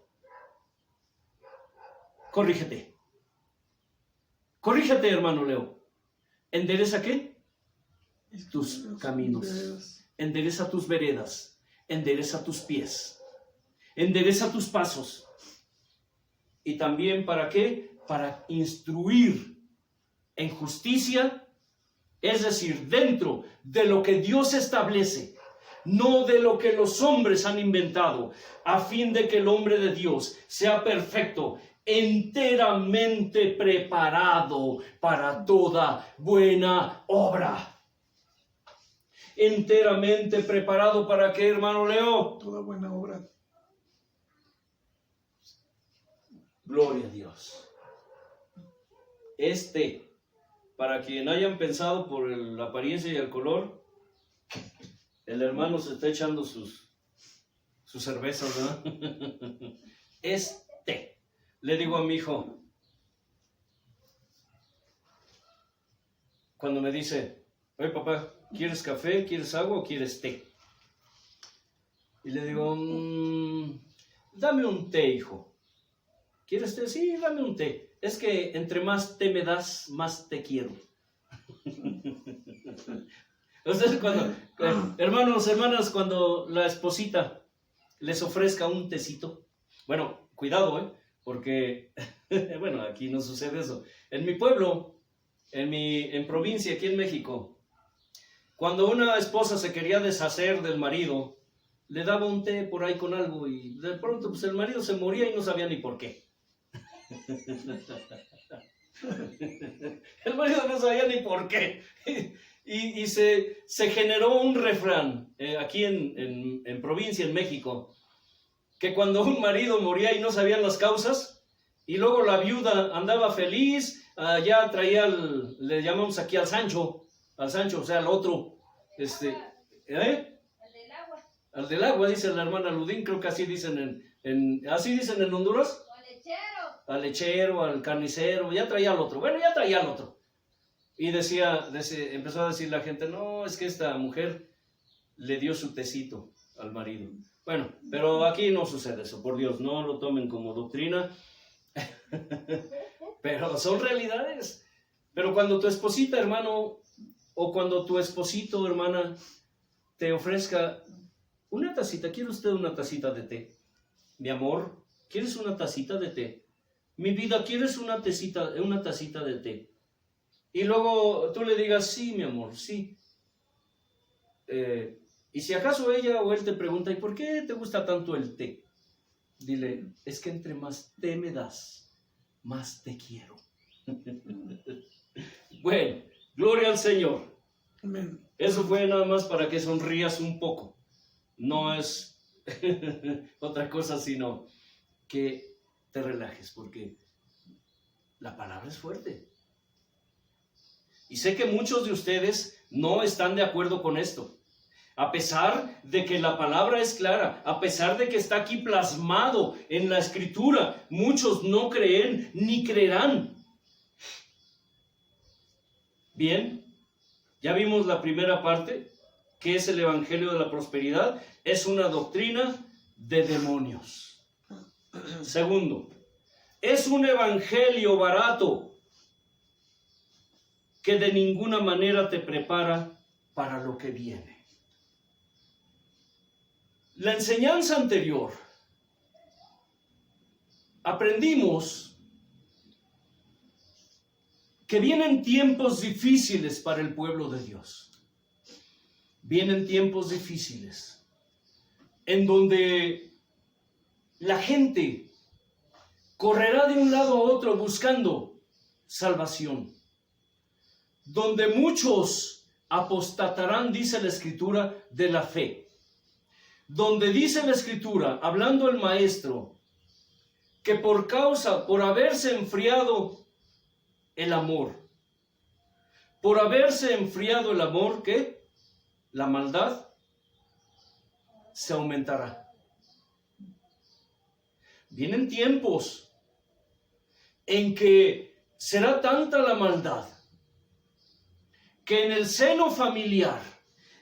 A: corrígete. Corrígete, hermano Leo. ¿Endereza qué? Tus caminos. Endereza tus veredas. Endereza tus pies. Endereza tus pasos. ¿Y también para qué? Para instruir en justicia, es decir, dentro de lo que Dios establece, no de lo que los hombres han inventado, a fin de que el hombre de Dios sea perfecto, enteramente preparado para toda buena obra. Enteramente preparado para qué, hermano Leo?
B: Toda buena obra.
A: Gloria a Dios. Para quien hayan pensado por la apariencia y el color, el hermano se está echando sus cervezas, ¿verdad? Le digo a mi hijo, cuando me dice: oye papá, ¿quieres café, quieres agua o quieres té? Y le digo, dame un té, hijo. ¿Quieres té? Sí, dame un té. Es que entre más té me das, más te quiero. Ustedes hermanos, hermanas, cuando la esposita les ofrezca un tecito, bueno, cuidado, porque, bueno, aquí no sucede eso. En mi pueblo, en provincia, aquí en México, cuando una esposa se quería deshacer del marido, le daba un té por ahí con algo y de pronto pues el marido se moría y no sabía ni por qué. El marido no sabía ni por qué. Y se generó un refrán aquí en provincia, en México, que cuando un marido moría y no sabían las causas, y luego la viuda andaba feliz, ya traía, le llamamos aquí al Sancho, o sea, al otro, al del agua, dice la hermana Ludín, creo que así dicen así dicen en Honduras. Al lechero, al carnicero, ya traía al otro. Bueno, ya traía al otro. Y empezó a decir la gente: no, es que esta mujer le dio su tecito al marido. Bueno, pero aquí no sucede eso, por Dios, no lo tomen como doctrina. Pero son realidades. Pero cuando tu esposita, hermano, o cuando tu esposito, hermana, te ofrezca una tacita: ¿quiere usted una tacita de té? Mi amor, ¿quieres una tacita de té? Mi vida, ¿quieres una tacita de té? Y luego tú le digas: sí, mi amor, sí. Y si acaso ella o él te pregunta: ¿y por qué te gusta tanto el té? Dile: es que entre más té me das, más te quiero. Bueno, gloria al Señor.
B: Amén.
A: Eso fue nada más para que sonrías un poco. No es otra cosa, sino que te relajes, porque la palabra es fuerte. Y sé que muchos de ustedes no están de acuerdo con esto. A pesar de que la palabra es clara, a pesar de que está aquí plasmado en la Escritura, muchos no creen ni creerán. Bien, ya vimos la primera parte, que es el Evangelio de la Prosperidad. Es una doctrina de demonios. Segundo, es un evangelio barato que de ninguna manera te prepara para lo que viene. La enseñanza anterior, aprendimos que vienen tiempos difíciles para el pueblo de Dios. Vienen tiempos difíciles en donde la gente correrá de un lado a otro buscando salvación, donde muchos apostatarán, dice la Escritura, de la fe, donde dice la Escritura, hablando el maestro, que por haberse enfriado el amor, ¿qué? La maldad se aumentará. Vienen tiempos en que será tanta la maldad que en el seno familiar,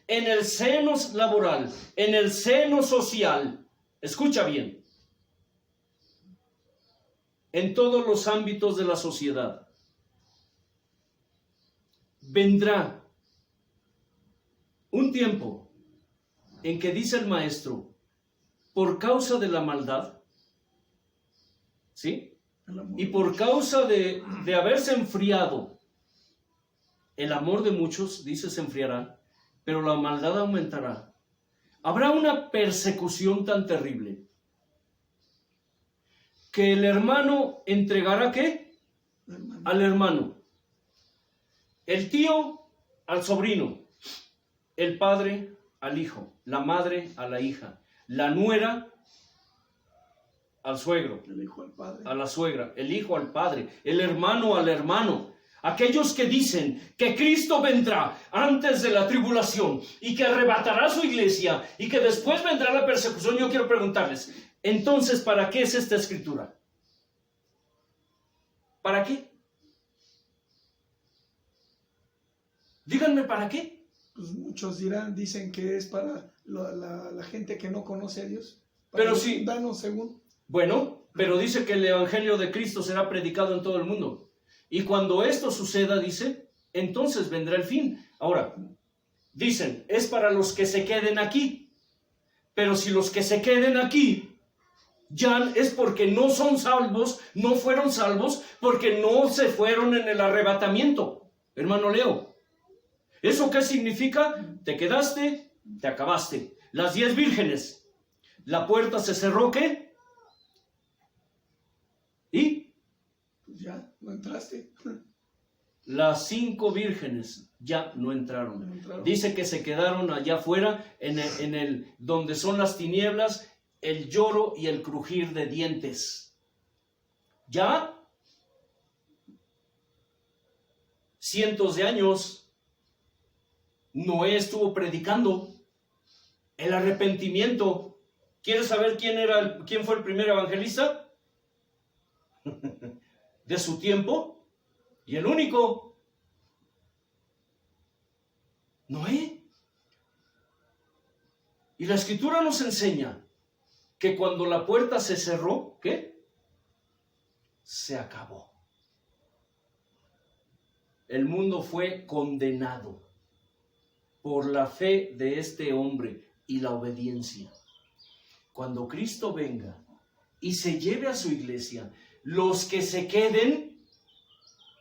A: en el seno laboral, en el seno social, escucha bien, en todos los ámbitos de la sociedad, vendrá un tiempo en que dice el maestro, por causa de la maldad, ¿sí? Y por causa de haberse enfriado, el amor de muchos, dice, se enfriará, pero la maldad aumentará. Habrá una persecución tan terrible que el hermano entregará, ¿qué? Al hermano. El tío al sobrino, el padre al hijo, la madre a la hija, la nuera al suegro,
B: El hijo al padre.
A: a la suegra, el hijo al padre, el hermano al hermano. Aquellos que dicen que Cristo vendrá antes de la tribulación y que arrebatará su iglesia y que después vendrá la persecución, yo quiero preguntarles, entonces, ¿para qué es esta escritura? ¿Para qué? Díganme, ¿para qué?
B: Pues muchos dicen que es para la gente que no conoce a Dios.
A: Pero sí.
B: Danos según.
A: Bueno, pero dice que el evangelio de Cristo será predicado en todo el mundo. Y cuando esto suceda, dice, entonces vendrá el fin. Ahora, dicen, es para los que se queden aquí. Pero si los que se queden aquí ya es porque no son salvos, no fueron salvos, porque no se fueron en el arrebatamiento. Hermano Leo, ¿eso qué significa? Te quedaste, te acabaste. Las 10 vírgenes, la puerta se cerró, ¿qué? ¿Y?
B: Pues ya, no entraste.
A: Las 5 vírgenes ya no entraron.
B: No entraron.
A: Dice que se quedaron allá afuera, en el donde son las tinieblas, el lloro y el crujir de dientes. Ya cientos de años Noé estuvo predicando el arrepentimiento. ¿Quieres saber quién fue el primer evangelista? De su tiempo, y el único, Noé. Y la escritura nos enseña que cuando la puerta se cerró, ¿qué? Se acabó. El mundo fue condenado por la fe de este hombre y la obediencia. Cuando Cristo venga y se lleve a su iglesia, los que se queden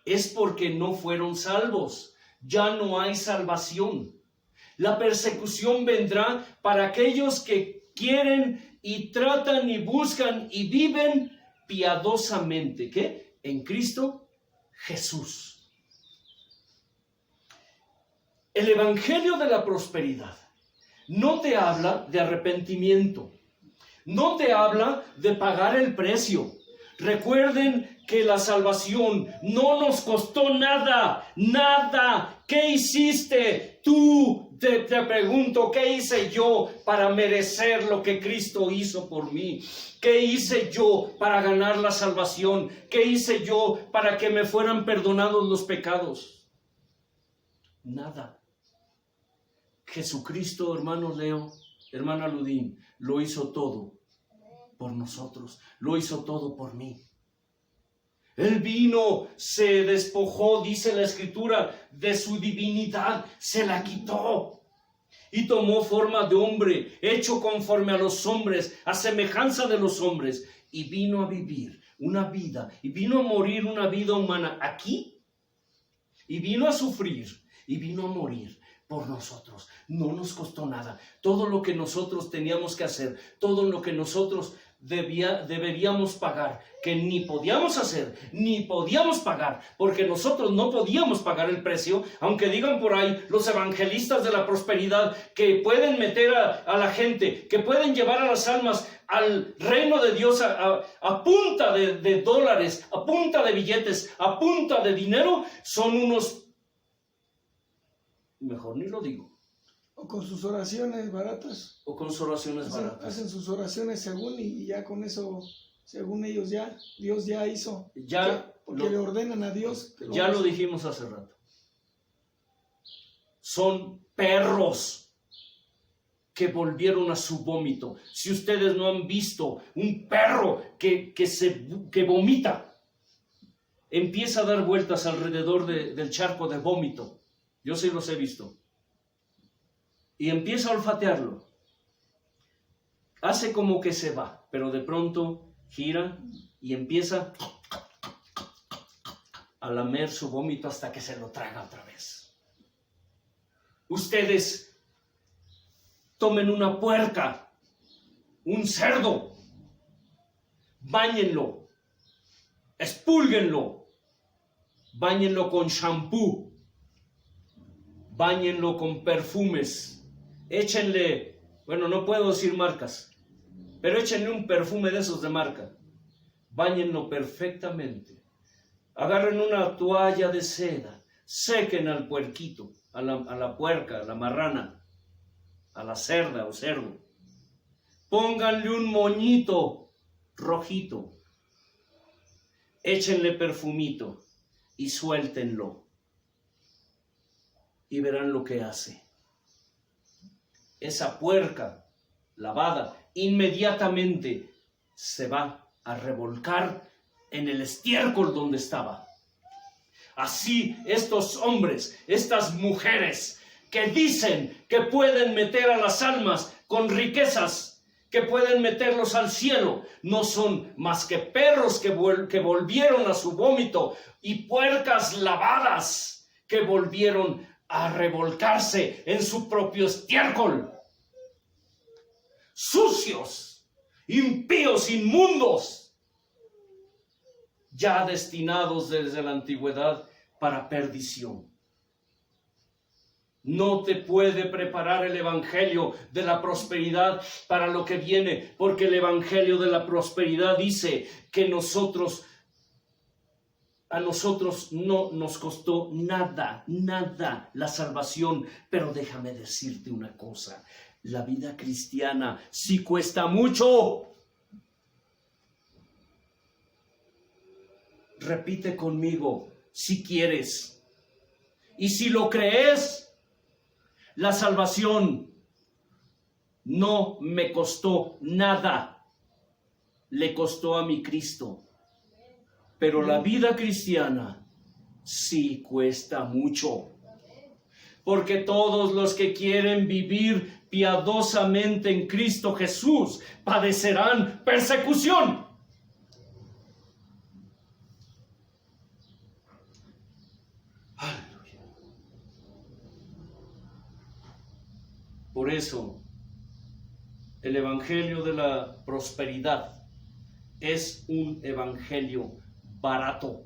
A: es porque no fueron salvos. Ya no hay salvación. La persecución vendrá para aquellos que quieren y tratan y buscan y viven piadosamente, ¿qué? En Cristo Jesús. El evangelio de la prosperidad no te habla de arrepentimiento, no te habla de pagar el precio. Recuerden que la salvación no nos costó nada, nada. ¿Qué hiciste tú? Te pregunto, ¿qué hice yo para merecer lo que Cristo hizo por mí? ¿Qué hice yo para ganar la salvación? ¿Qué hice yo para que me fueran perdonados los pecados? Nada. Jesucristo, hermano Leo, hermana Ludín, lo hizo todo por nosotros, lo hizo todo por mí. Él vino, se despojó, dice la escritura, de su divinidad, se la quitó y tomó forma de hombre, hecho conforme a los hombres, a semejanza de los hombres, y vino a vivir una vida, y vino a morir una vida humana aquí, y vino a sufrir, y vino a morir por nosotros. No nos costó nada. Todo lo que nosotros teníamos que hacer, todo lo que nosotros deberíamos pagar, que ni podíamos hacer, ni podíamos pagar, porque nosotros no podíamos pagar el precio, aunque digan por ahí los evangelistas de la prosperidad que pueden meter a la gente, que pueden llevar a las almas al reino de Dios a punta de dólares, a punta de billetes, a punta de dinero, son unos, mejor ni lo digo.
B: O con sus oraciones baratas.
A: O con sus oraciones baratas.
B: Hacen sus oraciones según y ya con eso, según ellos ya, Dios ya hizo.
A: Ya
B: porque le ordenan a Dios.
A: Ya lo dijimos hace rato. Son perros que volvieron a su vómito. Si ustedes no han visto un perro que vomita, empieza a dar vueltas alrededor del charco de vómito. Yo sí los he visto. Y empieza a olfatearlo. Hace como que se va, pero de pronto gira y empieza a lamer su vómito hasta que se lo traga otra vez. Ustedes tomen una puerca, un cerdo, báñenlo, expúlguenlo, báñenlo con shampoo, báñenlo con perfumes. Échenle, bueno, no puedo decir marcas, pero échenle un perfume de esos de marca. Báñenlo perfectamente. Agarren una toalla de seda, sequen al puerquito, a la puerca, a la marrana, a la cerda o cerdo. Pónganle un moñito rojito. Échenle perfumito y suéltenlo. Y verán lo que hace. Esa puerca lavada inmediatamente se va a revolcar en el estiércol donde estaba. Así estos hombres, estas mujeres que dicen que pueden meter a las almas con riquezas, que pueden meterlos al cielo, no son más que perros que volvieron a su vómito y puercas lavadas que volvieron a revolcarse en su propio estiércol. Sucios, impíos, inmundos, ya destinados desde la antigüedad para perdición. No te puede preparar el evangelio de la prosperidad para lo que viene, porque el evangelio de la prosperidad dice que a nosotros no nos costó nada la salvación. Pero déjame decirte una cosa, la vida cristiana sí cuesta mucho. Repite conmigo, si quieres. Y si lo crees, la salvación no me costó nada. Le costó a mi Cristo. Pero la vida cristiana sí cuesta mucho. Porque todos los que quieren vivir piadosamente en Cristo Jesús padecerán persecución. Aleluya. Por eso, el evangelio de la prosperidad es un evangelio barato.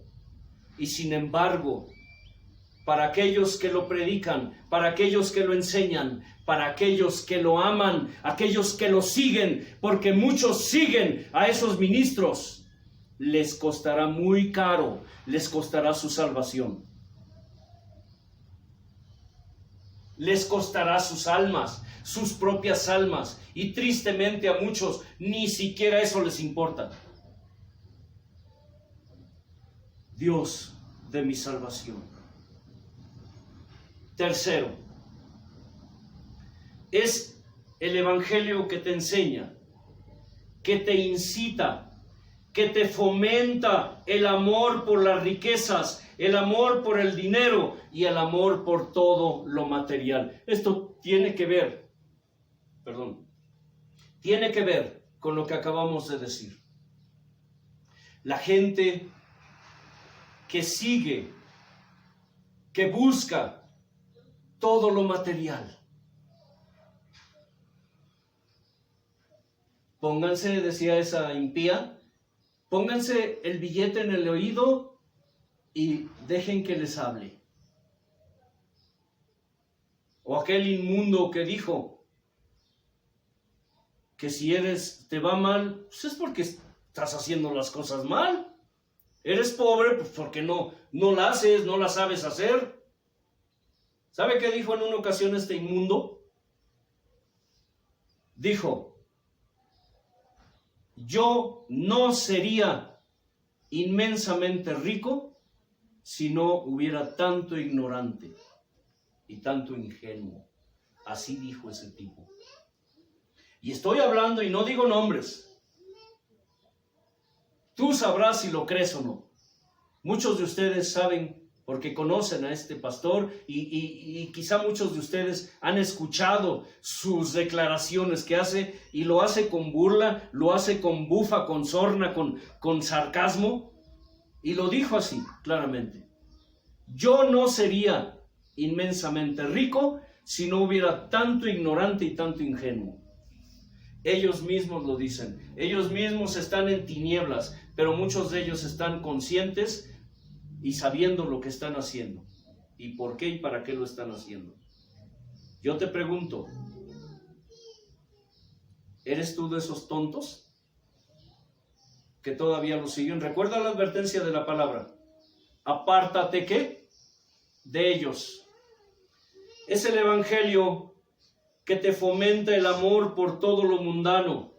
A: Y sin embargo, para aquellos que lo predican, para aquellos que lo enseñan, para aquellos que lo aman, aquellos que lo siguen, porque muchos siguen a esos ministros, les costará muy caro, les costará su salvación. Les costará sus almas, sus propias almas, y tristemente a muchos ni siquiera eso les importa. Dios de mi salvación. Tercero, es el evangelio que te enseña, que te incita, que te fomenta el amor por las riquezas, el amor por el dinero y el amor por todo lo material. Esto tiene que ver con lo que acabamos de decir. La gente que sigue, que busca todo lo material, Pónganse, decía esa impía, pónganse el billete en el oído y dejen que les hable. O aquel inmundo que dijo que si te va mal, pues es porque estás haciendo las cosas mal. Eres pobre, pues porque no la haces, no la sabes hacer. ¿Sabe qué dijo en una ocasión este inmundo? Dijo: yo no sería inmensamente rico si no hubiera tanto ignorante y tanto ingenuo. Así dijo ese tipo. Y estoy hablando, y no digo nombres. Tú sabrás si lo crees o no. Muchos de ustedes saben, porque conocen a este pastor, y quizá muchos de ustedes han escuchado sus declaraciones que hace, y lo hace con burla, lo hace con bufa, con sorna, con sarcasmo, y lo dijo así, claramente: yo no sería inmensamente rico si no hubiera tanto ignorante y tanto ingenuo. Ellos mismos lo dicen, ellos mismos están en tinieblas, pero muchos de ellos están conscientes y sabiendo lo que están haciendo, y por qué y para qué lo están haciendo. Yo te pregunto, ¿eres tú de esos tontos que todavía lo siguen? Recuerda la advertencia de la palabra: apártate, ¿qué? De ellos. Es el evangelio que te fomenta el amor por todo lo mundano.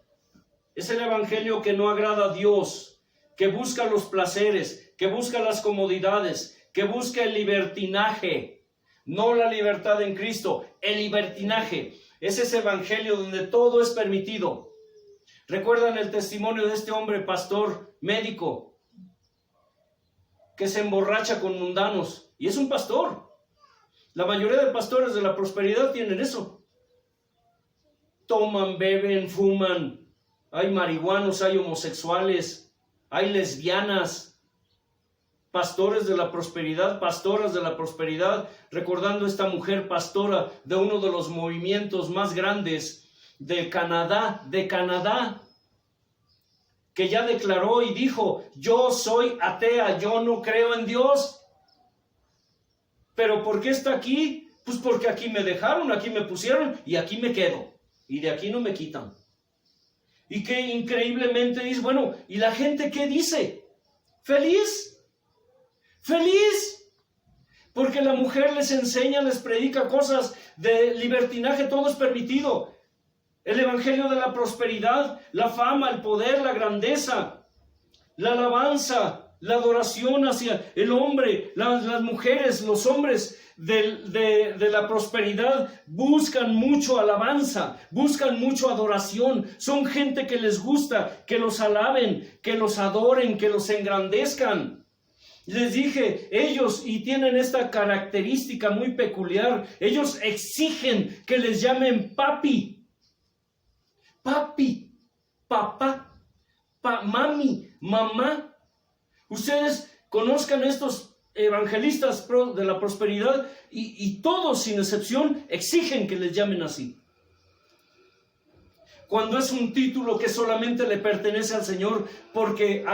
A: Es el evangelio que no agrada a Dios, que busca los placeres, que busca las comodidades, que busca el libertinaje, no la libertad en Cristo, el libertinaje. Es ese evangelio donde todo es permitido. ¿Recuerdan el testimonio de este hombre pastor, médico, que se emborracha con mundanos? Y es un pastor. La mayoría de pastores de la prosperidad tienen eso. Toman, beben, fuman. Hay marihuanos, hay homosexuales, hay lesbianas. Pastores de la prosperidad, pastoras de la prosperidad. Recordando esta mujer pastora de uno de los movimientos más grandes de Canadá, que ya declaró y dijo: yo soy atea, yo no creo en Dios. ¿Pero por qué está aquí? Pues porque aquí me dejaron, aquí me pusieron y aquí me quedo. Y de aquí no me quitan. Y que increíblemente dice, bueno, ¿y la gente qué dice? ¿Feliz? ¿Feliz? Porque la mujer les enseña, les predica cosas de libertinaje, todo es permitido. El evangelio de la prosperidad, la fama, el poder, la grandeza, la alabanza, la adoración hacia el hombre, las mujeres, los hombres de la prosperidad buscan mucho alabanza, buscan mucho adoración. Son gente que les gusta que los alaben, que los adoren, que los engrandezcan. Les dije, ellos, y tienen esta característica muy peculiar, ellos exigen que les llamen papi, papá, mami, mamá. Ustedes conozcan estos evangelistas de la prosperidad y todos sin excepción exigen que les llamen así. Cuando es un título que solamente le pertenece al Señor, porque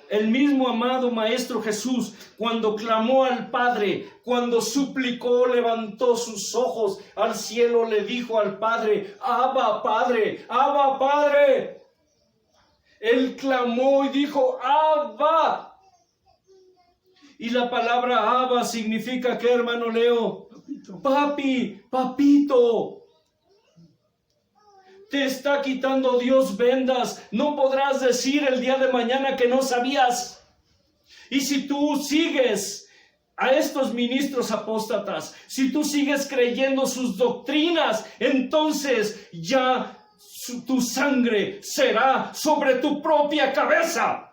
A: el mismo amado Maestro Jesús, cuando clamó al Padre, cuando suplicó, levantó sus ojos al cielo, le dijo al Padre: Abba, Padre, Abba, Padre. Él clamó y dijo: Abba. Y la palabra Abba significa, ¿qué, hermano Leo?
B: Papito.
A: Papi, papito. Te está quitando Dios vendas. No podrás decir el día de mañana que no sabías. Y si tú sigues a estos ministros apóstatas, si tú sigues creyendo sus doctrinas, entonces ya tu sangre será sobre tu propia cabeza.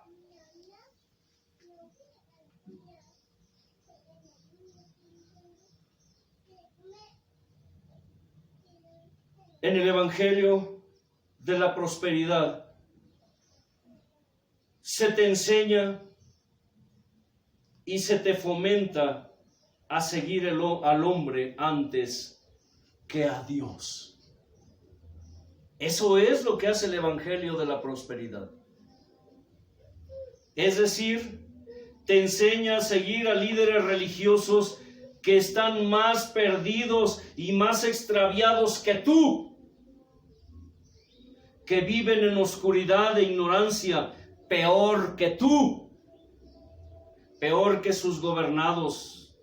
A: En el evangelio de la prosperidad se te enseña y se te fomenta a seguir al hombre antes que a Dios. Eso es lo que hace el Evangelio de la prosperidad. Es decir, te enseña a seguir a líderes religiosos que están más perdidos y más extraviados que tú, que viven en oscuridad e ignorancia, peor que tú, peor que sus gobernados.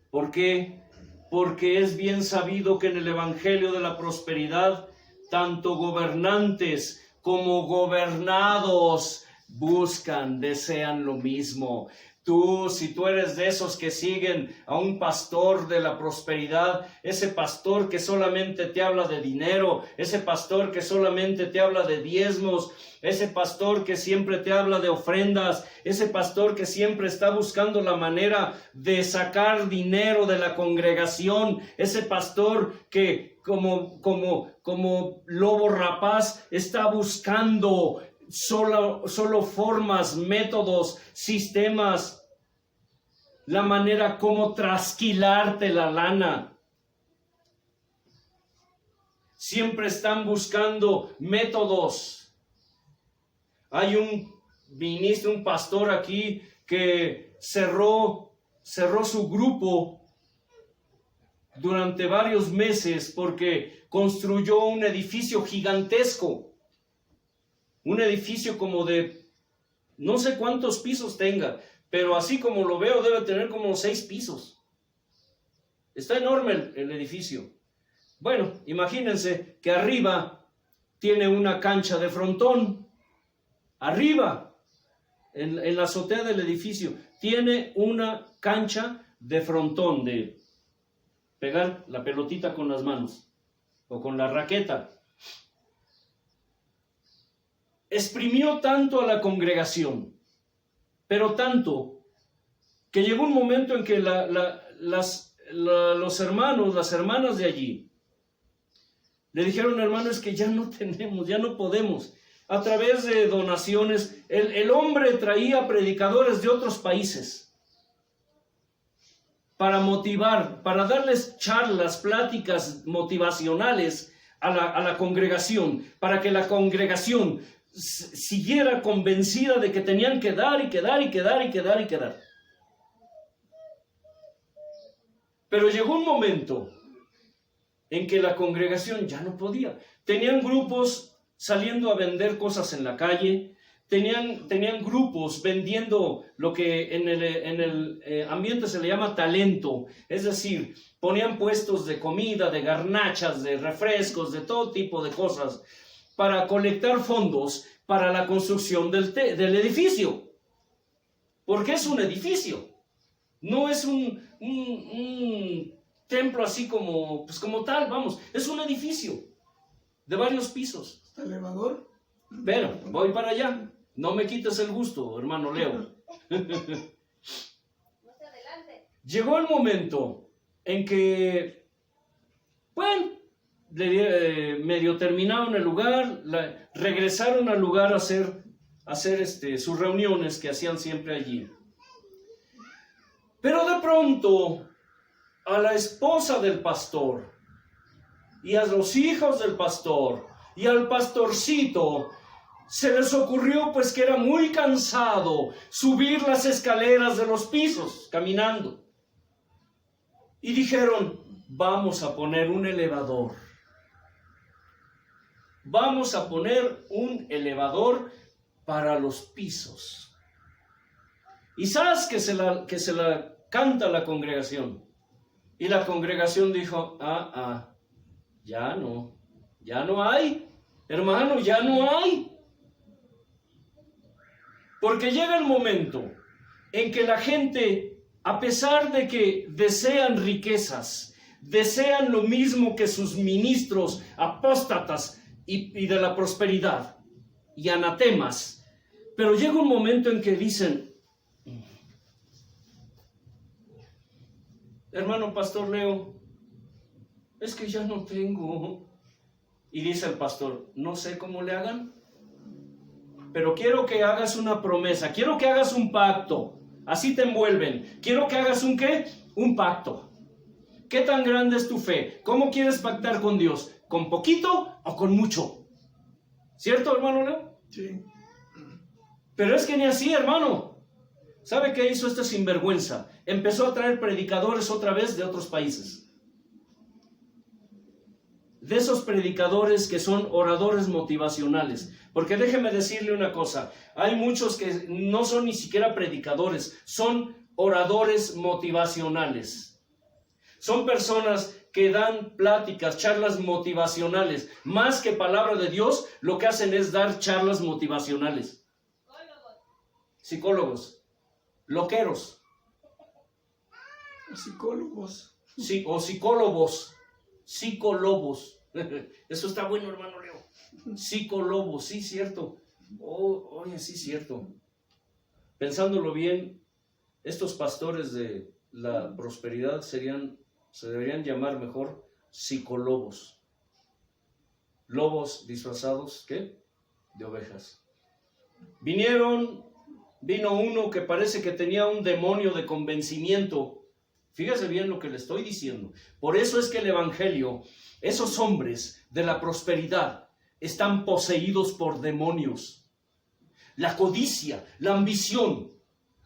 A: ¿Por qué? Porque es bien sabido que en el Evangelio de la prosperidad, tanto gobernantes como gobernados buscan, desean lo mismo. Si tú eres de esos que siguen a un pastor de la prosperidad, ese pastor que solamente te habla de dinero, ese pastor que solamente te habla de diezmos, ese pastor que siempre te habla de ofrendas, ese pastor que siempre está buscando la manera de sacar dinero de la congregación, ese pastor que como lobo rapaz está buscando solo formas, métodos, sistemas, la manera como trasquilarte la lana. Siempre están buscando métodos. Hay un ministro, un pastor aquí que cerró su grupo durante varios meses porque construyó un edificio gigantesco. Un edificio como de no sé cuántos pisos tenga, pero así como lo veo debe tener como 6 pisos. Está enorme el edificio. Bueno, imagínense que arriba tiene una cancha de frontón. Arriba, en la azotea del edificio, tiene una cancha de frontón, de pegar la pelotita con las manos o con la raqueta. Exprimió tanto a la congregación, pero tanto, que llegó un momento en que los hermanos, las hermanas de allí, le dijeron: hermano, es que ya no tenemos, ya no podemos. A través de donaciones, el hombre traía predicadores de otros países para motivar, para darles charlas, pláticas motivacionales a la congregación, para que la congregación siguiera convencida de que tenían que dar y que dar y que dar y que dar y que dar. Pero llegó un momento en que la congregación ya no podía. Tenían grupos saliendo a vender cosas en la calle, tenían grupos vendiendo lo que en el ambiente se le llama talento, es decir, ponían puestos de comida, de garnachas, de refrescos, de todo tipo de cosas, para colectar fondos para la construcción del edificio. Porque es un edificio, no es un templo así como tal, vamos, es un edificio de varios pisos.
B: ¿Está elevador?
A: Pero voy para allá, no me quites el gusto, hermano Leo. Llegó el momento en que, bueno, medio terminaron el lugar, regresaron al lugar a hacer sus reuniones que hacían siempre allí. Pero de pronto a la esposa del pastor y a los hijos del pastor y al pastorcito se les ocurrió, pues, que era muy cansado subir las escaleras de los pisos caminando, y dijeron: vamos a poner un elevador. Vamos a poner un elevador para los pisos. Y sabes que se la canta la congregación. Y la congregación dijo: ya no hay, hermano, ya no hay. Porque llega el momento en que la gente, a pesar de que desean riquezas, desean lo mismo que sus ministros apóstatas y de la prosperidad y anatemas, pero llega un momento en que dicen: hermano pastor Leo, es que ya no tengo. Y dice el pastor: no sé cómo le hagan, pero quiero que hagas una promesa, quiero que hagas un pacto. Así te envuelven. Quiero que hagas un ¿qué? Un pacto. ¿Qué tan grande es tu fe? ¿Cómo quieres pactar con Dios? con poquito o con mucho. ¿Cierto, hermano Leo?
B: Sí.
A: Pero es que ni así, hermano. ¿Sabe qué hizo este sinvergüenza? Empezó a traer predicadores otra vez de otros países. De esos predicadores que son oradores motivacionales. Porque déjeme decirle una cosa, hay muchos que no son ni siquiera predicadores, son oradores motivacionales. Son personas que dan pláticas, charlas motivacionales. Más que palabra de Dios, lo que hacen es dar charlas motivacionales. Psicólogos, loqueros.
B: Psicólogos.
A: Sí, o psicólogos. Psicolobos. Eso está bueno, hermano Leo. Psicolobos, sí, cierto. Oye, sí, cierto. Pensándolo bien, estos pastores de la prosperidad se deberían llamar mejor psicolobos. Lobos disfrazados, ¿qué? De ovejas. Vino uno que parece que tenía un demonio de convencimiento. Fíjese bien lo que le estoy diciendo. Por eso es que el evangelio, esos hombres de la prosperidad, están poseídos por demonios. La codicia, la ambición.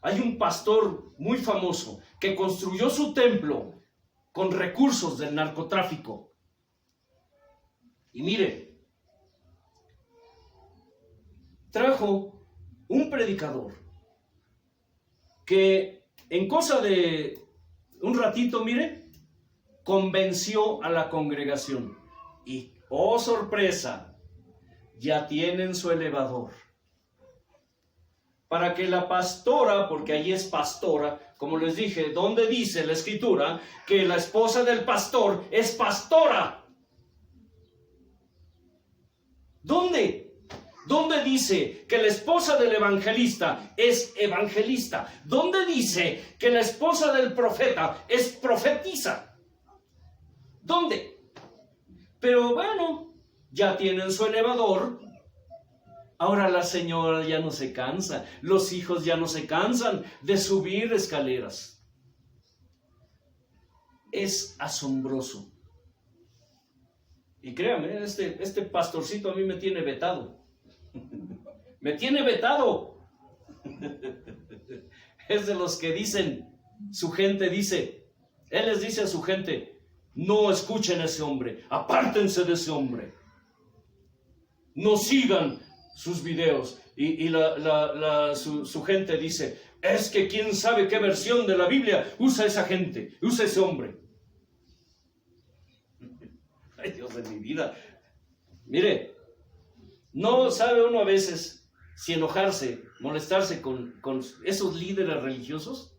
A: Hay un pastor muy famoso que construyó su templo con recursos del narcotráfico. Y mire, trajo un predicador que en cosa de un ratito, mire, convenció a la congregación. Y, oh sorpresa, ya tienen su elevador. Para que la pastora, porque allí es pastora, como les dije, ¿dónde dice la escritura que la esposa del pastor es pastora? ¿Dónde? ¿Dónde dice que la esposa del evangelista es evangelista? ¿Dónde dice que la esposa del profeta es profetisa? ¿Dónde? Pero bueno, ya tienen su elevador. Ahora la señora ya no se cansa, los hijos ya no se cansan de subir escaleras. Es asombroso. Y créame, este pastorcito a mí me tiene vetado. Me tiene vetado. Es de los que dicen, su gente dice, él les dice a su gente, no escuchen a ese hombre, apártense de ese hombre. No sigan sus videos. Y su gente dice, es que quién sabe qué versión de la Biblia usa esa gente, usa ese hombre. Ay, Dios de mi vida. Mire, no sabe uno a veces si enojarse, molestarse con esos líderes religiosos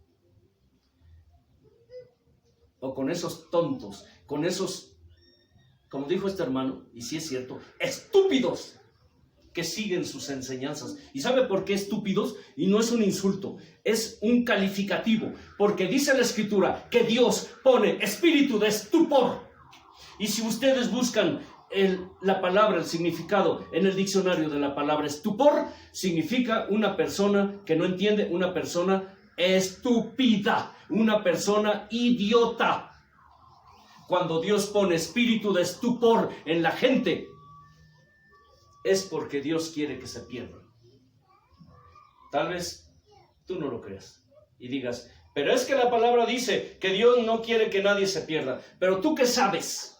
A: o con esos tontos, con esos, como dijo este hermano, y sí es cierto, estúpidos que siguen sus enseñanzas. ¿Y sabe por qué estúpidos? Y no es un insulto, es un calificativo, porque dice la escritura que Dios pone espíritu de estupor. Y si ustedes buscan la palabra, el significado en el diccionario de la palabra estupor, significa una persona que no entiende, una persona estúpida, una persona idiota. Cuando Dios pone espíritu de estupor en la gente, es porque Dios quiere que se pierdan. Tal vez tú no lo creas y digas, pero es que la palabra dice que Dios no quiere que nadie se pierda. Pero ¿tú qué sabes?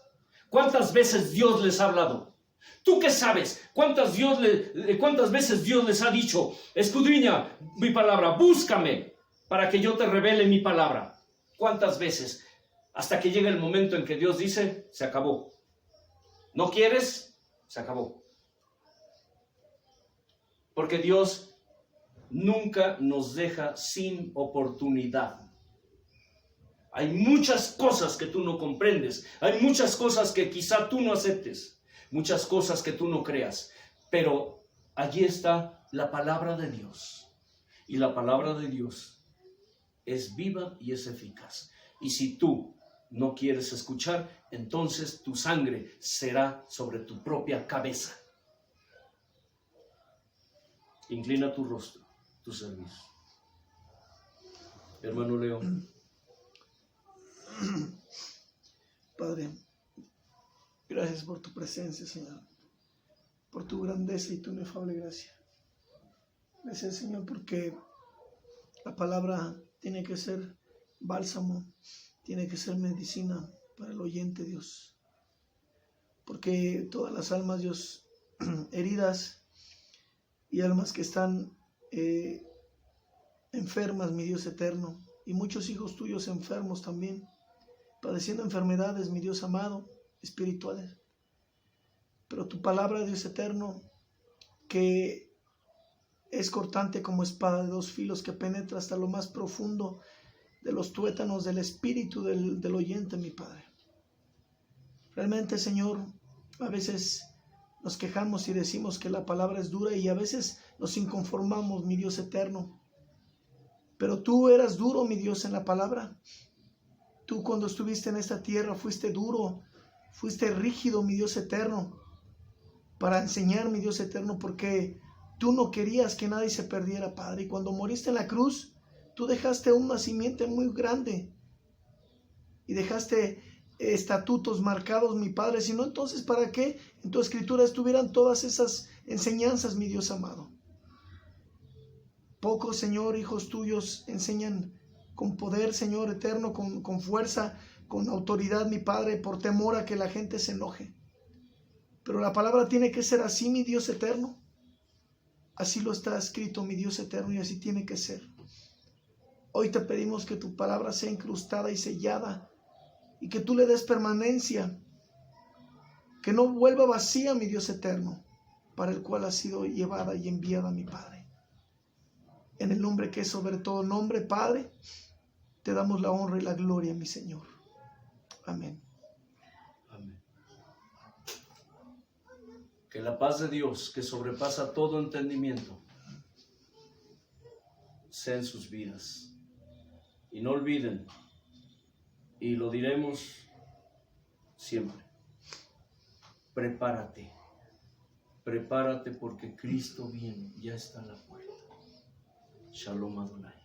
A: ¿Cuántas veces Dios les ha hablado? ¿Tú qué sabes? ¿Cuántas veces Dios les ha dicho, escudriña mi palabra, búscame para que yo te revele mi palabra? ¿Cuántas veces? Hasta que llega el momento en que Dios dice, se acabó. ¿No quieres? Se acabó. Porque Dios nunca nos deja sin oportunidad. Hay muchas cosas que tú no comprendes, hay muchas cosas que quizá tú no aceptes, muchas cosas que tú no creas, pero allí está la palabra de Dios. Y la palabra de Dios es viva y es eficaz. Y si tú no quieres escuchar, entonces tu sangre será sobre tu propia cabeza. Inclina tu rostro, tu servicio. Hermano Leo.
B: Padre, Gracias por tu presencia, Señor, por tu grandeza y tu inefable gracia. Gracias, Señor, porque la palabra tiene que ser bálsamo, tiene que ser medicina para el oyente, Dios. Porque todas las almas, Dios, heridas y almas que están enfermas, mi Dios eterno, y muchos hijos tuyos enfermos también, padeciendo enfermedades, mi Dios amado, espirituales. Pero tu palabra, Dios eterno, que es cortante como espada de dos filos, que penetra hasta lo más profundo de los tuétanos del espíritu del oyente, mi Padre. Realmente, Señor, a veces nos quejamos y decimos que la palabra es dura y a veces nos inconformamos, mi Dios eterno. Pero tú eras duro, mi Dios, en la palabra. Tú cuando estuviste en esta tierra fuiste duro, fuiste rígido, mi Dios eterno, para enseñar, mi Dios eterno, porque tú no querías que nadie se perdiera, Padre. Y cuando moriste en la cruz, tú dejaste un nacimiento muy grande y dejaste estatutos marcados, mi Padre. Si no, entonces, ¿para qué en tu escritura estuvieran todas esas enseñanzas, mi Dios amado? Pocos, Señor, hijos tuyos enseñan con poder, Señor eterno, con fuerza, con autoridad, mi Padre, por temor a que la gente se enoje. Pero la palabra tiene que ser así, mi Dios eterno. Así lo está escrito, mi Dios eterno, y así tiene que ser. Hoy te pedimos que tu palabra sea incrustada y sellada, y que tú le des permanencia, que no vuelva vacía, mi Dios eterno, para el cual ha sido llevada y enviada, mi Padre. En el nombre que es sobre todo nombre, Padre, te damos la honra y la gloria, mi Señor. Amén.
A: Amén. Que la paz de Dios, que sobrepasa todo entendimiento, sea en sus vidas. Y no olviden, y lo diremos siempre, prepárate, prepárate porque Cristo viene, ya está a la puerta. Shalom Adonai.